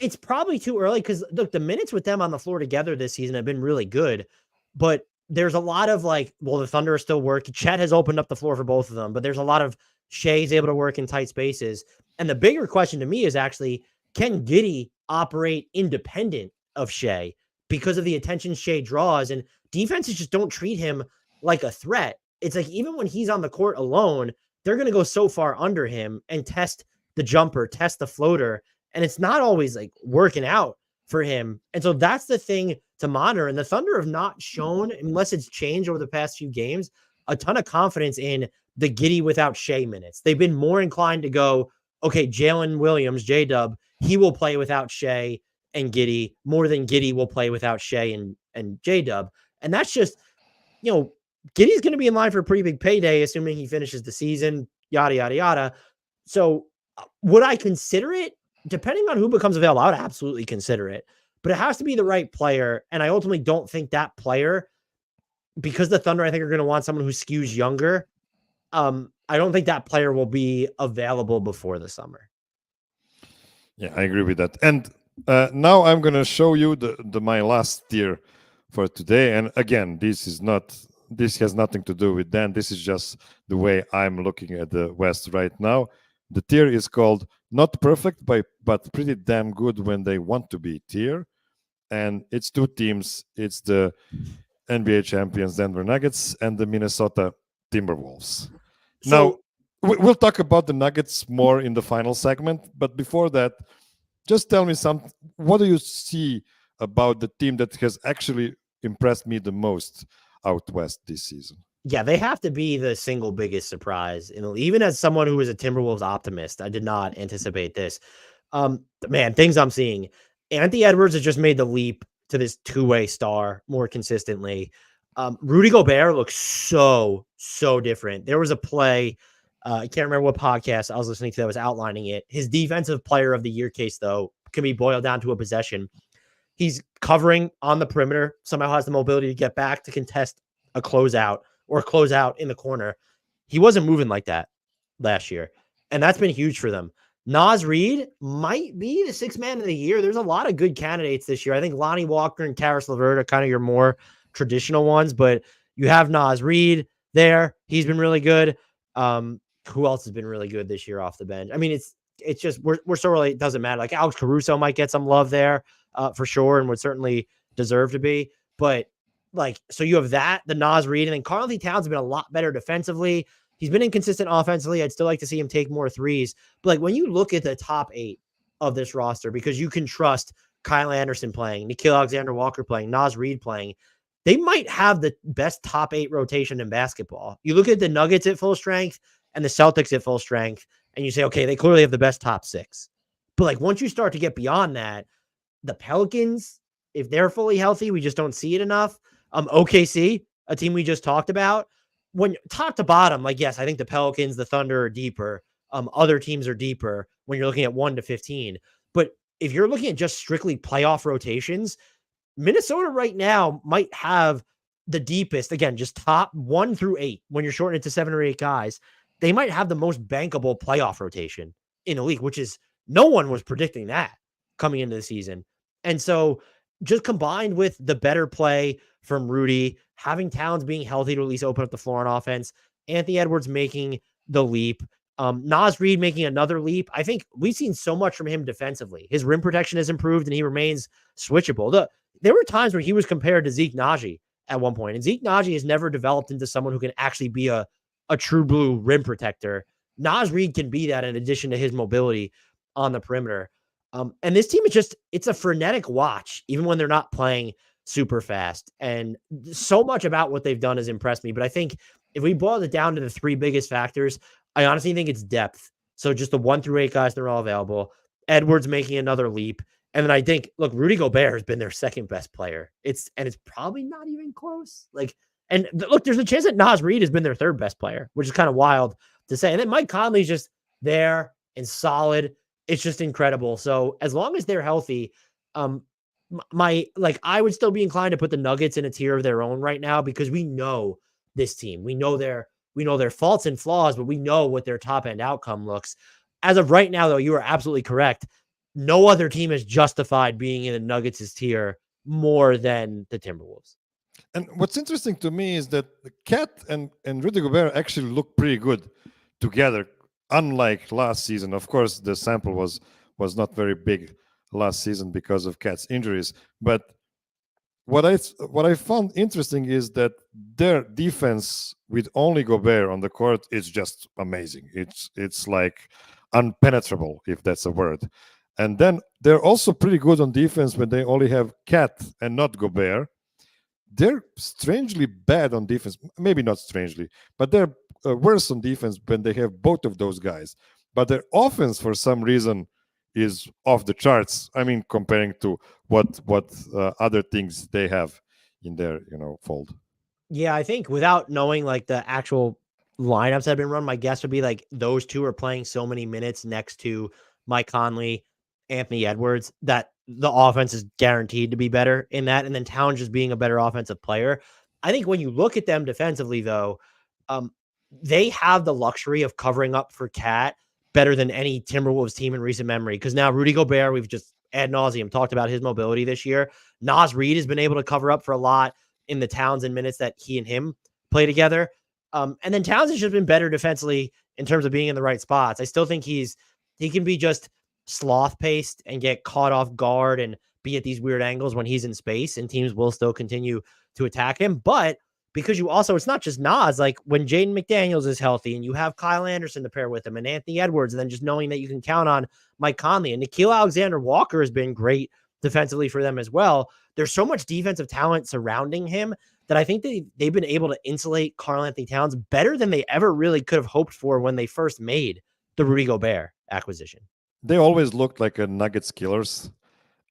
it's probably too early because look, the minutes with them on the floor together this season have been really good, but there's a lot of the Thunder are still working. Chet has opened up the floor for both of them, but there's a lot of Shea's able to work in tight spaces. And the bigger question to me is actually, can Giddey operate independent of Shea because of the attention Shea draws? And defenses just don't treat him like a threat. It's like even when he's on the court alone, they're going to go so far under him and test the jumper, test the floater. And it's not always working out for him. And so that's the thing to monitor. And the Thunder have not shown, unless it's changed over the past few games, a ton of confidence in the Giddey without Shea minutes. They've been more inclined to go, okay, Jalen Williams, J-Dub, he will play without Shea and Giddey more than Giddey will play without Shea and J-Dub. And that's just, Giddey's going to be in line for a pretty big payday, assuming he finishes the season, yada, yada, yada. So would I consider it? Depending on who becomes available, I would absolutely consider it. But it has to be the right player. And I ultimately don't think that player, because the Thunder, I think, are going to want someone who skews younger. I don't think that player will be available before the summer. Yeah, I agree with that. And now I'm going to show you my last tier for today. And again, this has nothing to do with Dan. This is just the way I'm looking at the West right now. The tier is called Not Perfect, but Pretty Damn Good When They Want to Be tier. And it's two teams. It's the NBA champions Denver Nuggets and the Minnesota Timberwolves. Now, we'll talk about the Nuggets more in the final segment. But before that, just tell me what do you see about the team that has actually impressed me the most out West this season? Yeah, they have to be the single biggest surprise. Even as someone who is a Timberwolves optimist, I did not anticipate this. Man, things I'm seeing. Anthony Edwards has just made the leap to this two-way star more consistently. Rudy Gobert looks so different. There was a play, I can't remember what podcast I was listening to that was outlining it. His defensive player of the year case, though, can be boiled down to a possession. He's covering on the perimeter, somehow has the mobility to get back to contest a closeout or close out in the corner. He wasn't moving like that last year, and that's been huge for them. Naz Reid might be the sixth man of the year. There's a lot of good candidates this year. I think Lonnie Walker and Karis LeVert are kind of your more traditional ones, but you have Naz Reid there. He's been really good. Who else has been really good this year off the bench? I mean, it's just we're so early, it doesn't matter. Like Alex Caruso might get some love there for sure, and would certainly deserve to be. But so you have that, the Naz Reid, and then Karl-Anthony Towns has been a lot better defensively. He's been inconsistent offensively. I'd still like to see him take more threes. But when you look at the top 8 of this roster, because you can trust Kyle Anderson playing, Nickeil Alexander-Walker playing, Naz Reid playing, they might have the best top 8 rotation in basketball. You look at the Nuggets at full strength and the Celtics at full strength, and you say, okay, they clearly have the best top 6. But once you start to get beyond that, the Pelicans, if they're fully healthy, we just don't see it enough. OKC, a team we just talked about, when top to bottom, yes, I think the Pelicans, the Thunder are deeper. Other teams are deeper when you're looking at 1 to 15. But if you're looking at just strictly playoff rotations, Minnesota right now might have the deepest, again, just top 1 through 8. When you're shortening it to 7 or 8 guys, they might have the most bankable playoff rotation in the league, which is no one was predicting that coming into the season. And so just combined with the better play from Rudy, having Towns being healthy to at least open up the floor on offense, Anthony Edwards making the leap, Naz Reid making another leap. I think we've seen so much from him defensively. His rim protection has improved and he remains switchable. There were times where he was compared to Zeke Naji at one point, and Zeke Naji has never developed into someone who can actually be a true blue rim protector. Naz Reid can be that in addition to his mobility on the perimeter. And this team is it's a frenetic watch, even when they're not playing super fast. And so much about what they've done has impressed me. But I think if we boil it down to the three biggest factors, I honestly think it's depth. So just the 1 through 8 guys, they're all available. Edwards making another leap. And then I think, look, Rudy Gobert has been their second best player. It's probably not even close. Look, there's a chance that Naz Reid has been their third best player, which is kind of wild to say. And then Mike Conley's just there and solid. It's just incredible. So as long as they're healthy, I would still be inclined to put the Nuggets in a tier of their own right now, because we know this team. We know their faults and flaws, but we know what their top end outcome looks. As of right now, though, you are absolutely correct. No other team is justified being in the Nuggets' tier more than the Timberwolves. And what's interesting to me is that Cat and Rudy Gobert actually look pretty good together, unlike last season. Of course, the sample was not very big last season because of Cat's injuries. But what I found interesting is that their defense with only Gobert on the court is just amazing. It's like unpenetrable, if that's a word. And then they're also pretty good on defense when they only have Cat and not Gobert. They're strangely bad on defense. Maybe not strangely, but they're worse on defense when they have both of those guys. But their offense, for some reason, is off the charts. I mean, comparing to what other things they have in their fold. Yeah, I think without knowing like the actual lineups that have been run, my guess would be like those two are playing so many minutes next to Mike Conley, Anthony Edwards, that the offense is guaranteed to be better in that. And then Towns just being a better offensive player. I think when you look at them defensively, though, they have the luxury of covering up for Cat better than any Timberwolves team in recent memory. Because now Rudy Gobert, we've just ad nauseum talked about his mobility this year. Naz Reid has been able to cover up for a lot in the Towns and minutes that he and him play together. And then Towns has just been better defensively in terms of being in the right spots. I still think he can be just sloth paced and get caught off guard and be at these weird angles when he's in space, and teams will still continue to attack him. But because it's not just Nas, like when Jaden McDaniels is healthy and you have Kyle Anderson to pair with him and Anthony Edwards, and then just knowing that you can count on Mike Conley and Nickeil Alexander-Walker has been great defensively for them as well. There's so much defensive talent surrounding him that I think they've been able to insulate Karl-Anthony Towns better than they ever really could have hoped for when they first made the Rudy Gobert acquisition. They always looked like a Nuggets killers,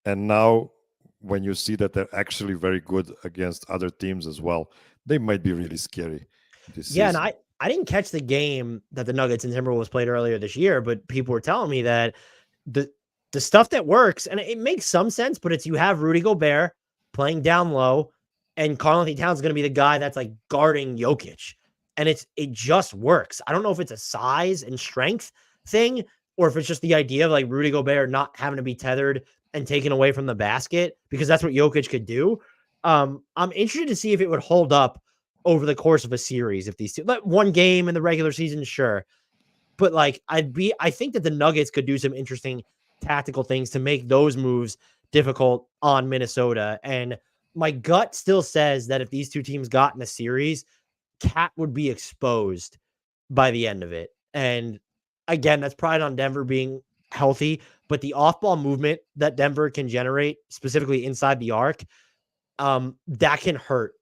and now when you see that they're actually very good against other teams as well, they might be really scary this season. And I didn't catch the game that the Nuggets and Timberwolves played earlier this year, but people were telling me that the stuff that works, and it makes some sense, but it's you have Rudy Gobert playing down low, and Karl-Anthony Towns is going to be the guy that's like guarding Jokic, and it just works. I don't know if it's a size and strength thing, or if it's just the idea of like Rudy Gobert not having to be tethered and taken away from the basket, because that's what Jokic could do. I'm interested to see if it would hold up over the course of a series. If these two, like one game in the regular season, sure. But like I think that the Nuggets could do some interesting tactical things to make those moves difficult on Minnesota. And my gut still says that if these two teams got in a series, Cat would be exposed by the end of it. And again, that's probably on Denver being healthy, but the off-ball movement that Denver can generate, specifically inside the arc, that can hurt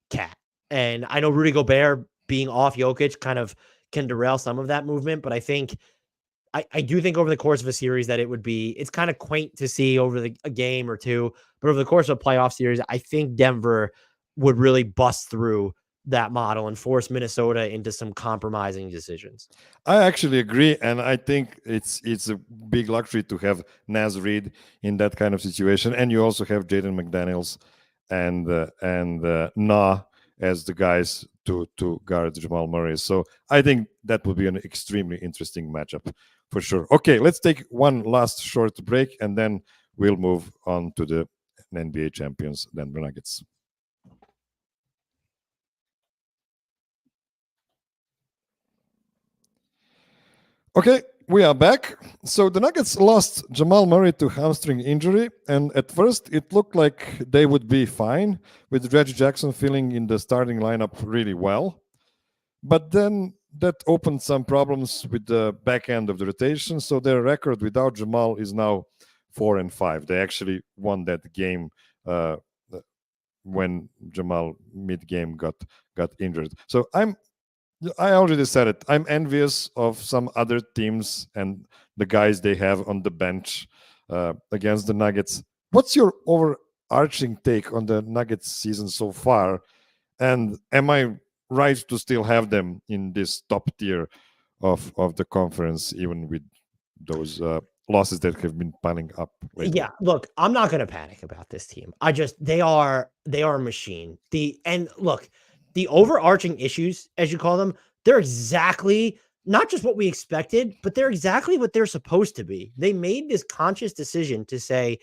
Cat. And I know Rudy Gobert being off Jokic kind of can derail some of that movement, but I think I do think over the course of a series that it's kind of quaint to see over a game or two, but over the course of a playoff series, I think Denver would really bust through that model and force Minnesota into some compromising decisions. I actually agree, and I think it's a big luxury to have Naz Reid in that kind of situation, and you also have Jaden McDaniels and Na as the guys to guard Jamal Murray. So I think that would be an extremely interesting matchup for sure. Okay, let's take one last short break, and then we'll move on to the NBA champions, Denver Nuggets. Okay, we are back. So the Nuggets lost Jamal Murray to hamstring injury, and at first it looked like they would be fine with Reggie Jackson filling in the starting lineup really well. But then that opened some problems with the back end of the rotation. So their record without Jamal is now 4-5. They actually won that game uh, when Jamal mid-game got injured. So I already said it. I'm envious of some other teams and the guys they have on the bench against the Nuggets. What's your overarching take on the Nuggets season so far? And am I right to still have them in this top tier of the conference, even with those losses that have been piling up lately? Yeah, look, I'm not going to panic about this team. They are a machine. The overarching issues, as you call them, they're exactly not just what we expected, but they're exactly what they're supposed to be. They made this conscious decision to say,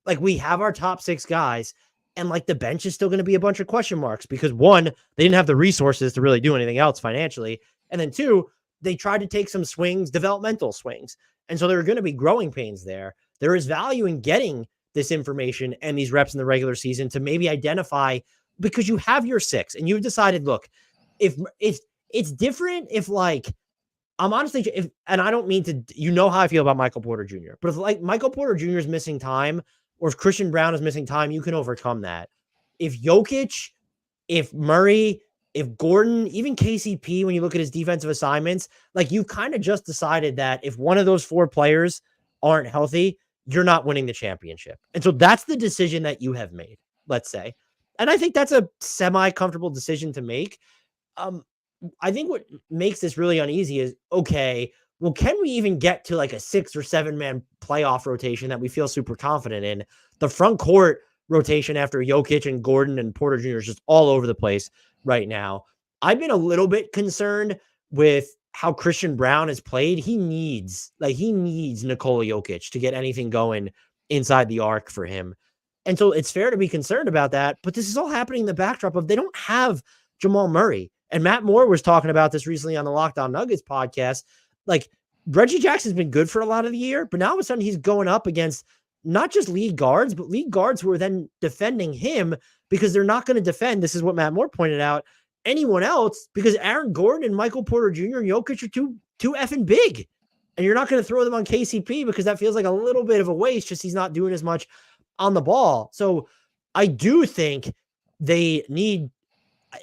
like, we have our top 6 guys, and like the bench is still going to be a bunch of question marks because one, they didn't have the resources to really do anything else financially, and then two, they tried to take some swings, developmental swings, and so there are going to be growing pains there. There is value in getting this information and these reps in the regular season to maybe identify, because you have your 6 and you've decided, look, if it's different if like I'm honestly, and I don't mean to, you know how I feel about Michael Porter Jr., but if like Michael Porter Jr. is missing time or if Christian Brown is missing time, you can overcome that. If Jokic, if Murray, if Gordon, even KCP, when you look at his defensive assignments, like you kind of just decided that if one of those 4 players aren't healthy, you're not winning the championship. And so that's the decision that you have made, let's say. And I think that's a semi-comfortable decision to make. I think what makes this really uneasy is, okay, well, can we even get to like a 6 or 7 man playoff rotation that we feel super confident in? The front court rotation after Jokic and Gordon and Porter Jr. is just all over the place right now. I've been a little bit concerned with how Christian Brown has played. He needs Nikola Jokic to get anything going inside the arc for him. And so it's fair to be concerned about that, but this is all happening in the backdrop of they don't have Jamal Murray. And Matt Moore was talking about this recently on the Locked On Nuggets podcast. Like, Reggie Jackson's been good for a lot of the year, but now all of a sudden he's going up against not just league guards, but league guards who are then defending him because they're not going to defend. This is what Matt Moore pointed out. Anyone else, because Aaron Gordon and Michael Porter Jr. and Jokic are too effing big. And you're not going to throw them on KCP because that feels like a little bit of a waste, just he's not doing as much on the ball. So I do think they need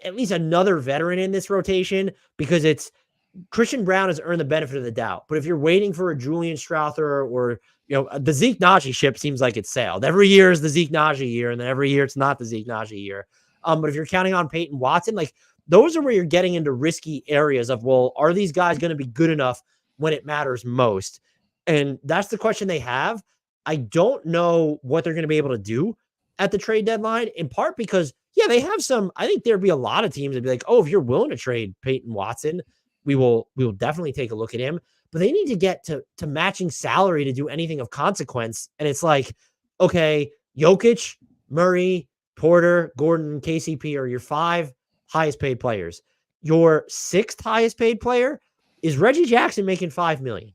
at least another veteran in this rotation because it's Christian Brown has earned the benefit of the doubt. But if you're waiting for a Julian Strawther or, the Zeke Naji ship seems like it's sailed. Every year is the Zeke Naji year, and then every year it's not the Zeke Naji year. But if you're counting on Peyton Watson, like those are where you're getting into risky areas of, well, are these guys going to be good enough when it matters most? And that's the question they have. I don't know what they're going to be able to do at the trade deadline, in part because, yeah, they have some, I think there'd be a lot of teams that'd be like, oh, if you're willing to trade Peyton Watson, we will definitely take a look at him. But they need to get to matching salary to do anything of consequence. And it's like, okay, Jokic, Murray, Porter, Gordon, KCP are your 5 highest paid players. Your 6th highest paid player is Reggie Jackson making $5 million.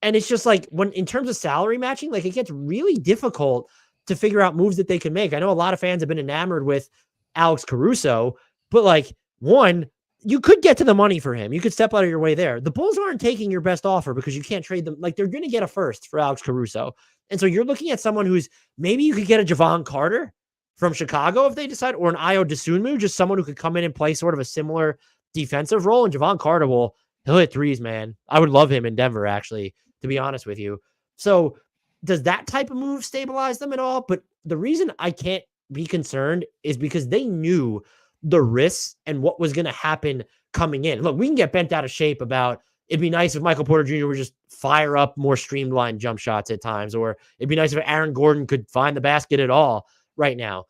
And it's just like, when in terms of salary matching, like it gets really difficult to figure out moves that they can make. I know a lot of fans have been enamored with Alex Caruso, but like, one, you could get to the money for him. You could step out of your way there. The Bulls aren't taking your best offer because you can't trade them. Like, they're going to get a first for Alex Caruso. And so you're looking at someone who's, maybe you could get a Javon Carter from Chicago if they decide, or an Ayo Dosunmu, just someone who could come in and play sort of a similar defensive role. And Javon Carter he'll hit threes, man. I would love him in Denver, actually, to be honest with you. So does that type of move stabilize them at all? But the reason I can't be concerned is because they knew the risks and what was going to happen coming in. Look, we can get bent out of shape about, it'd be nice if Michael Porter Jr. would just fire up more streamlined jump shots at times, or it'd be nice if Aaron Gordon could find the basket at all right now.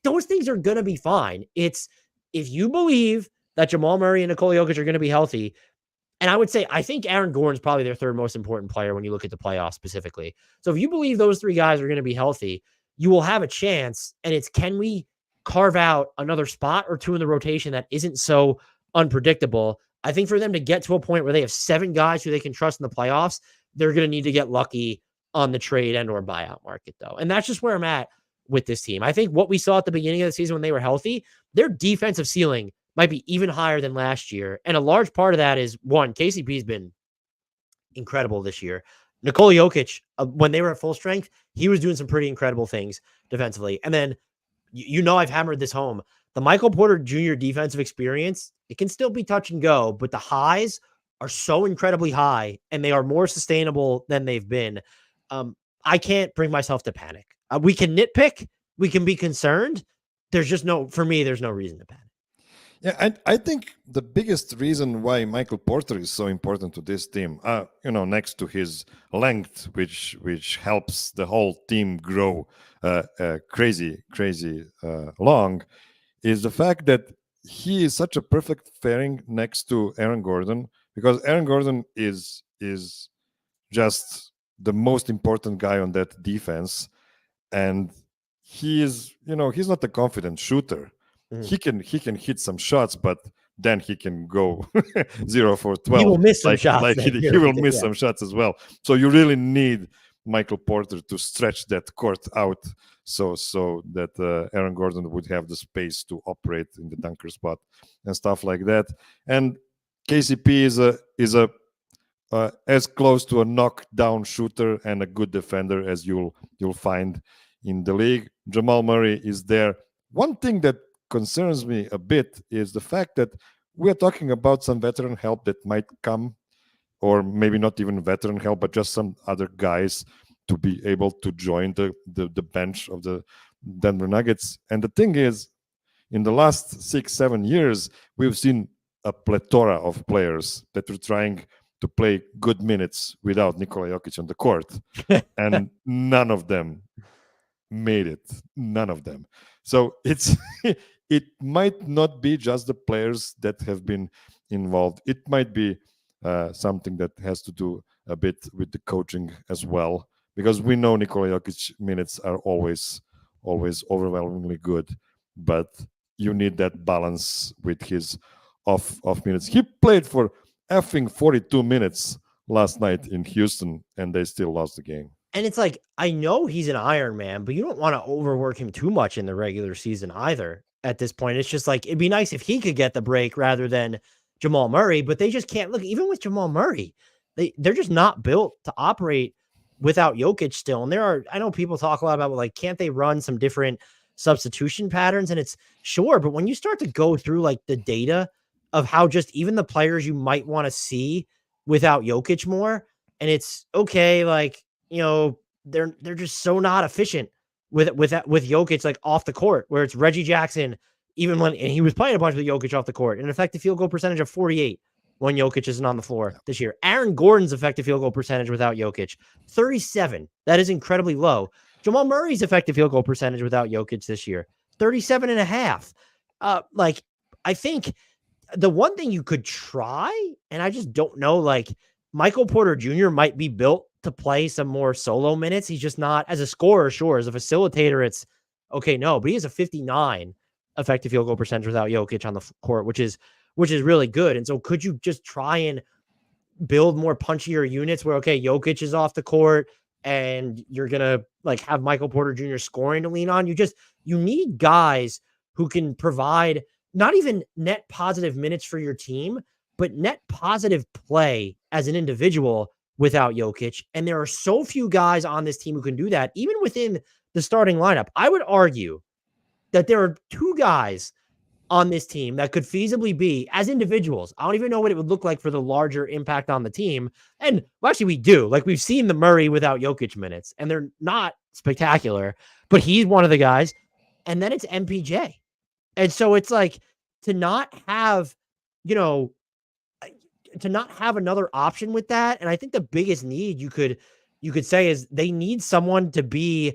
Those things are going to be fine. It's, if you believe that Jamal Murray and Nikola Jokic are going to be healthy, and I would say, I think Aaron Gordon's probably their 3rd most important player when you look at the playoffs specifically. So if you believe those 3 guys are going to be healthy, you will have a chance. And it's, can we carve out another spot or 2 in the rotation that isn't so unpredictable? I think for them to get to a point where they have 7 guys who they can trust in the playoffs, they're going to need to get lucky on the trade and or buyout market, though. And that's just where I'm at with this team. I think what we saw at the beginning of the season when they were healthy, their defensive ceiling might be even higher than last year. And a large part of that is, one, KCP's been incredible this year. Nikola Jokic, when they were at full strength, he was doing some pretty incredible things defensively. And then, I've hammered this home. The Michael Porter Jr. defensive experience, it can still be touch and go, but the highs are so incredibly high and they are more sustainable than they've been. I can't bring myself to panic. We can nitpick. We can be concerned. There's no reason to panic. Yeah, I think the biggest reason why Michael Porter is so important to this team, next to his length, which helps the whole team grow crazy long, is the fact that he is such a perfect pairing next to Aaron Gordon, because Aaron Gordon is just the most important guy on that defense, and he is, he's not a confident shooter. Mm. He can hit some shots, but then he can go 0 for 12. He will miss some shots. He will miss some shots as well. So you really need Michael Porter to stretch that court out so that Aaron Gordon would have the space to operate in the dunker spot and stuff like that. And KCP is a as close to a knockdown shooter and a good defender as you'll find in the league. Jamal Murray is there. One thing that concerns me a bit is the fact that we're talking about some veteran help that might come, or maybe not even veteran help, but just some other guys to be able to join the bench of the Denver Nuggets. And the thing is, in the last 6-7 years, we've seen a plethora of players that were trying to play good minutes without Nikola Jokic on the court, and none of them made it. None of them. So it might not be just the players that have been involved. It might be something that has to do a bit with the coaching as well, because we know Nikola Jokic minutes are always overwhelmingly good, but you need that balance with his off minutes. He played for effing 42 minutes last night in Houston, and they still lost the game. And it's like, I know he's an Iron Man, but you don't want to overwork him too much in the regular season either. At this point, it's just like, it'd be nice if he could get the break rather than Jamal Murray, but they just can't. Look, even with Jamal Murray, they're just not built to operate without Jokic still. And I know people talk a lot about, like, can't they run some different substitution patterns? And it's sure, but when you start to go through like the data of how just even the players you might want to see without Jokic more, and it's okay, like, they're just so not efficient with Jokic, like off the court, where it's Reggie Jackson, even when he was playing a bunch with Jokic off the court, an effective field goal percentage of 48 when Jokic isn't on the floor this year. Aaron Gordon's effective field goal percentage without Jokic, 37. That is incredibly low. Jamal Murray's effective field goal percentage without Jokic this year, 37.5. Like, I think the one thing you could try, and I just don't know, like, Michael Porter Jr. might be built to play some more solo minutes. He's just not, as a scorer, sure. As a facilitator, it's okay, no, but he has a 59 effective field goal percentage without Jokic on the court, which is really good. And so could you just try and build more punchier units where, okay, Jokic is off the court and you're going to like have Michael Porter Jr. scoring to lean on? You need guys who can provide not even net positive minutes for your team, but net positive play as an individual without Jokic. And there are so few guys on this team who can do that, even within the starting lineup. I would argue that there are 2 guys on this team that could feasibly be, as individuals, I don't even know what it would look like for the larger impact on the team. And well, actually we do. Like, we've seen the Murray without Jokic minutes, and they're not spectacular, but he's one of the guys. And then it's MPJ. And so it's like, to not have another option with that. And I think the biggest need you could say is they need someone to be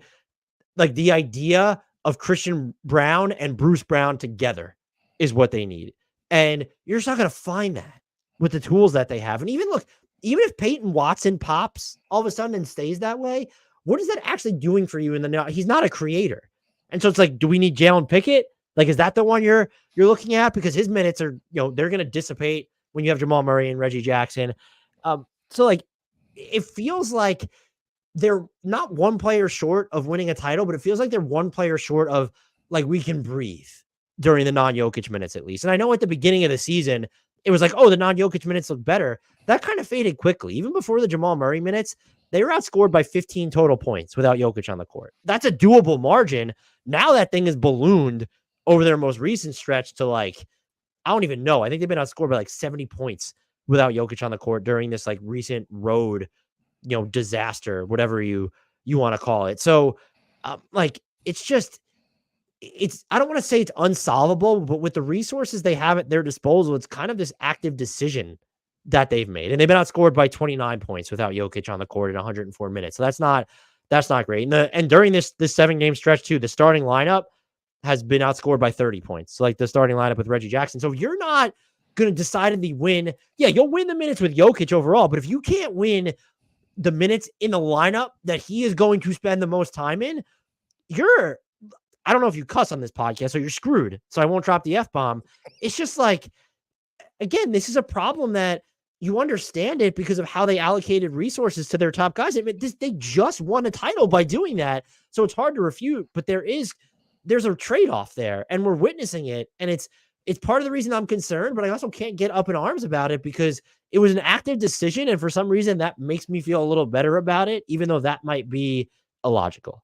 like the idea of Christian Brown and Bruce Brown together is what they need. And you're just not going to find that with the tools that they have. And even if Peyton Watson pops all of a sudden and stays that way, what is that actually doing for you in the now? He's not a creator. And so it's like, do we need Jalen Pickett? Like, is that the one you're looking at? Because his minutes are, they're going to dissipate when you have Jamal Murray and Reggie Jackson. So like, it feels like they're not one player short of winning a title, but it feels like they're one player short of like, we can breathe during the non-Jokic minutes at least. And I know at the beginning of the season, it was like, oh, the non-Jokic minutes look better. That kind of faded quickly. Even before the Jamal Murray minutes, they were outscored by 15 total points without Jokic on the court. That's a doable margin. Now that thing is ballooned over their most recent stretch to like, I don't even know. I think they've been outscored by like 70 points without Jokic on the court during this like recent road, disaster, whatever you want to call it. So like, I don't want to say it's unsolvable, but with the resources they have at their disposal, it's kind of this active decision that they've made. And they've been outscored by 29 points without Jokic on the court in 104 minutes. So that's not great. And during this 7-game stretch too, the starting lineup has been outscored by 30 points. So like the starting lineup with Reggie Jackson. So if you're not going to decidedly win, yeah, you'll win the minutes with Jokic overall. But if you can't win the minutes in the lineup that he is going to spend the most time in, I don't know if you cuss on this podcast, so you're screwed. So I won't drop the F-bomb. It's just like, again, this is a problem that you understand it because of how they allocated resources to their top guys. I mean, they just won a title by doing that. So it's hard to refute, but there's a trade-off there, and we're witnessing it. And it's part of the reason I'm concerned, but I also can't get up in arms about it because it was an active decision. And for some reason that makes me feel a little better about it, even though that might be illogical.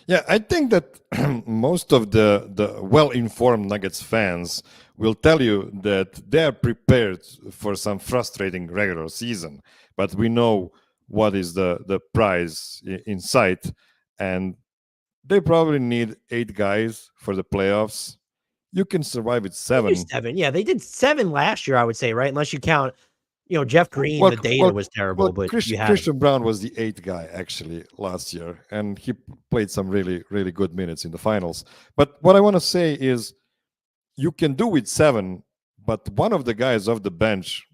Yeah, I think that most of the well-informed Nuggets fans will tell you that they are prepared for some frustrating regular season, but we know what is the prize in sight, and they probably need 8 guys for the playoffs. You can survive with 7. 7. Yeah, they did 7 last year, I would say, right? Unless you count, Jeff Green, the data was terrible, but Christian Brown was the 8th guy actually last year, and he played some really, really good minutes in the finals. But what I want to say is you can do with 7, but one of the guys off the bench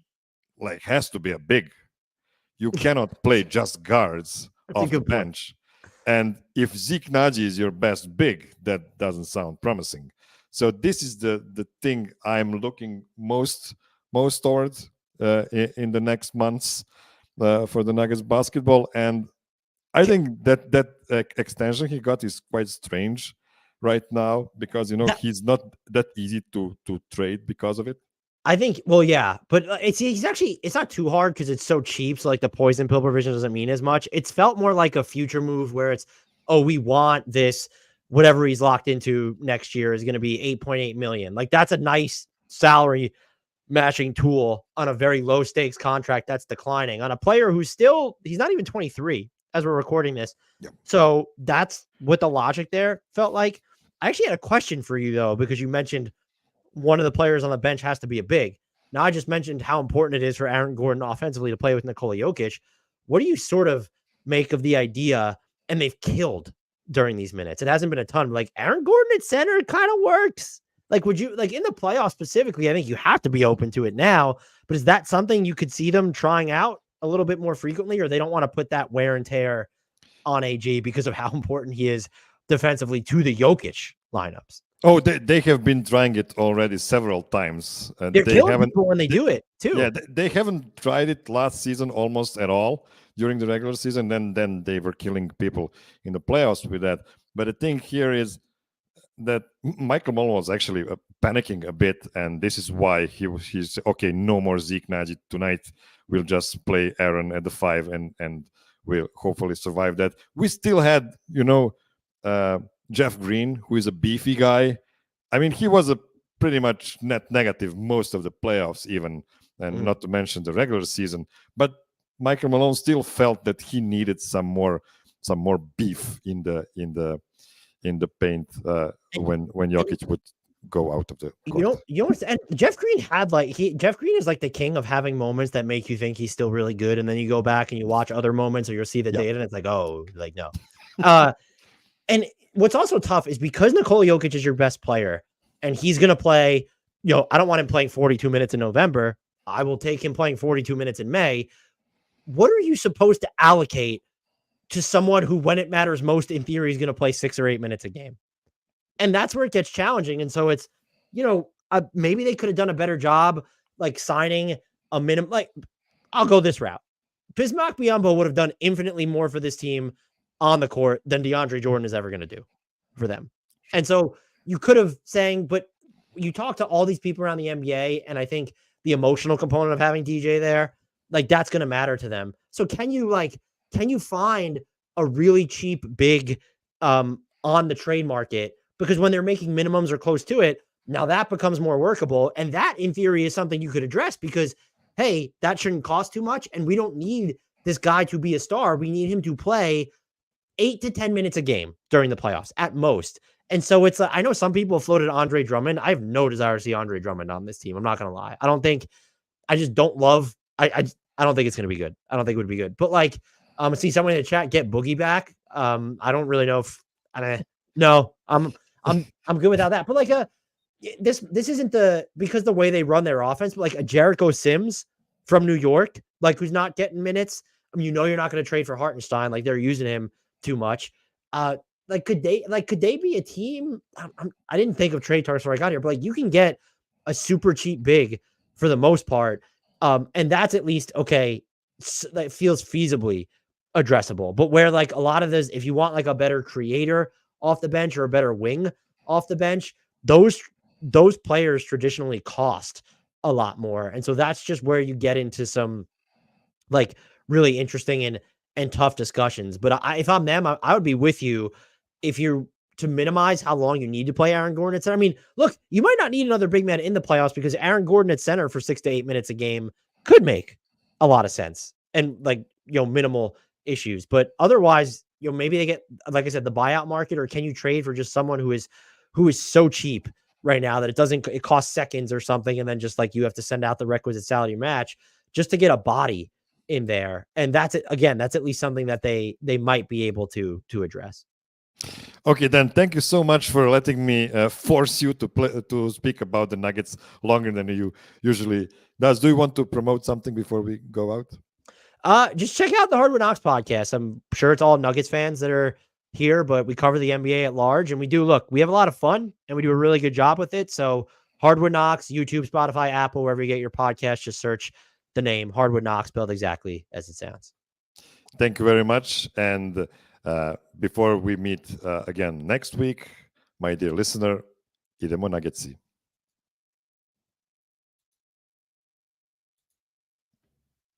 like has to be a big. You cannot play just guards off the bench. And if Zeke Naji is your best big, that doesn't sound promising. So this is the thing I'm looking most towards in the next months for the Nuggets basketball. And I think that extension he got is quite strange right now because he's not that easy to trade because of it. I think, well, yeah, but it's not too hard because it's so cheap. So like the poison pill provision doesn't mean as much. It's felt more like a future move where it's, oh, we want this, whatever he's locked into next year is going to be 8.8 million. Like that's a nice salary matching tool on a very low stakes contract that's declining on a player who's he's not even 23 as we're recording this. Yep. So that's what the logic there felt like. I actually had a question for you though, because you mentioned one of the players on the bench has to be a big. Now I just mentioned how important it is for Aaron Gordon offensively to play with Nikola Jokic. What do you sort of make of the idea? And they've killed during these minutes. It hasn't been a ton. Like Aaron Gordon at center kind of works. Like, would you like in the playoffs specifically? I think you have to be open to it now. But is that something you could see them trying out a little bit more frequently, or they don't want to put that wear and tear on AG because of how important he is defensively to the Jokic lineups? Oh, they have been trying it already several times. They're killing people when they do it too. Yeah, they haven't tried it last season almost at all during the regular season. Then they were killing people in the playoffs with that. But the thing here is that Michael Malone was actually panicking a bit, and this is why he's okay. No more Zeke Naji tonight. We'll just play Aaron at the 5, and we'll hopefully survive that. We still had Jeff Green, who is a beefy guy. I mean, he was a pretty much net negative most of the playoffs, even, and not to mention the regular season. But Michael Malone still felt that he needed some more beef in the paint when Jokic would go out of the court. You know, and Jeff Green had Jeff Green is like the king of having moments that make you think he's still really good, and then you go back and you watch other moments, or you'll see the data, and it's like, oh, like no. And what's also tough is because Nikola Jokic is your best player, and he's going to play. I don't want him playing 42 minutes in November. I will take him playing 42 minutes in May. What are you supposed to allocate to someone who, when it matters most, in theory, is going to play 6 or 8 minutes a game? And that's where it gets challenging. And so it's, maybe they could have done a better job like signing a minimum. Like, I'll go this route. Bismack Biyombo would have done infinitely more for this team on the court than DeAndre Jordan is ever going to do for them. And so you could have saying, but you talk to all these people around the NBA, and I think the emotional component of having DJ there, like that's going to matter to them. So can you find a really cheap big on the trade market? Because when they're making minimums or close to it, now that becomes more workable. And that in theory is something you could address because, hey, that shouldn't cost too much. And we don't need this guy to be a star. We need him to play 8 to 10 minutes a game during the playoffs at most. And so it's I know some people floated Andre Drummond. I have no desire to see Andre Drummond on this team. I'm not going to lie. I just don't love, I don't think it's going to be good. I don't think it would be good. But like, I see someone in the chat get Boogie back. I don't really know if, no, I'm good without that. But like this isn't because the way they run their offense, but like a Jericho Sims from New York, like who's not getting minutes. I mean, you're not going to trade for Hartenstein. Like they're using him too much. Could they be a team? I didn't think of trade targets before I got here, but like you can get a super cheap big for the most part. And that's at least okay. That feels feasibly addressable, but where like a lot of this, if you want like a better creator off the bench or a better wing off the bench, those players traditionally cost a lot more. And so that's just where you get into some like really interesting and tough discussions. But if I'm them, I would be with you if you're to minimize how long you need to play Aaron Gordon at center. I mean, look, you might not need another big man in the playoffs because Aaron Gordon at center for 6 to 8 minutes a game could make a lot of sense and like, minimal issues. But otherwise, maybe they get, like I said, the buyout market, or can you trade for just someone who is so cheap right now that it costs seconds or something. And then just like you have to send out the requisite salary match just to get a body in there. And that's it. Again, that's at least something that they might be able to address. Okay, then thank you so much for letting me force you to speak about the Nuggets longer than you usually does. Do you want to promote something before we go out? Just check out the Hardwood Knocks podcast. I'm sure it's all Nuggets fans that are here, but we cover the NBA at large, and we have a lot of fun, and we do a really good job with it. So Hardwood Knocks, YouTube, Spotify, Apple, wherever you get your podcast, just search the name Hardwood Knocks, spelled exactly as it sounds. Thank you very much. And before we meet again next week, my dear listener, idemo Nuggetsi.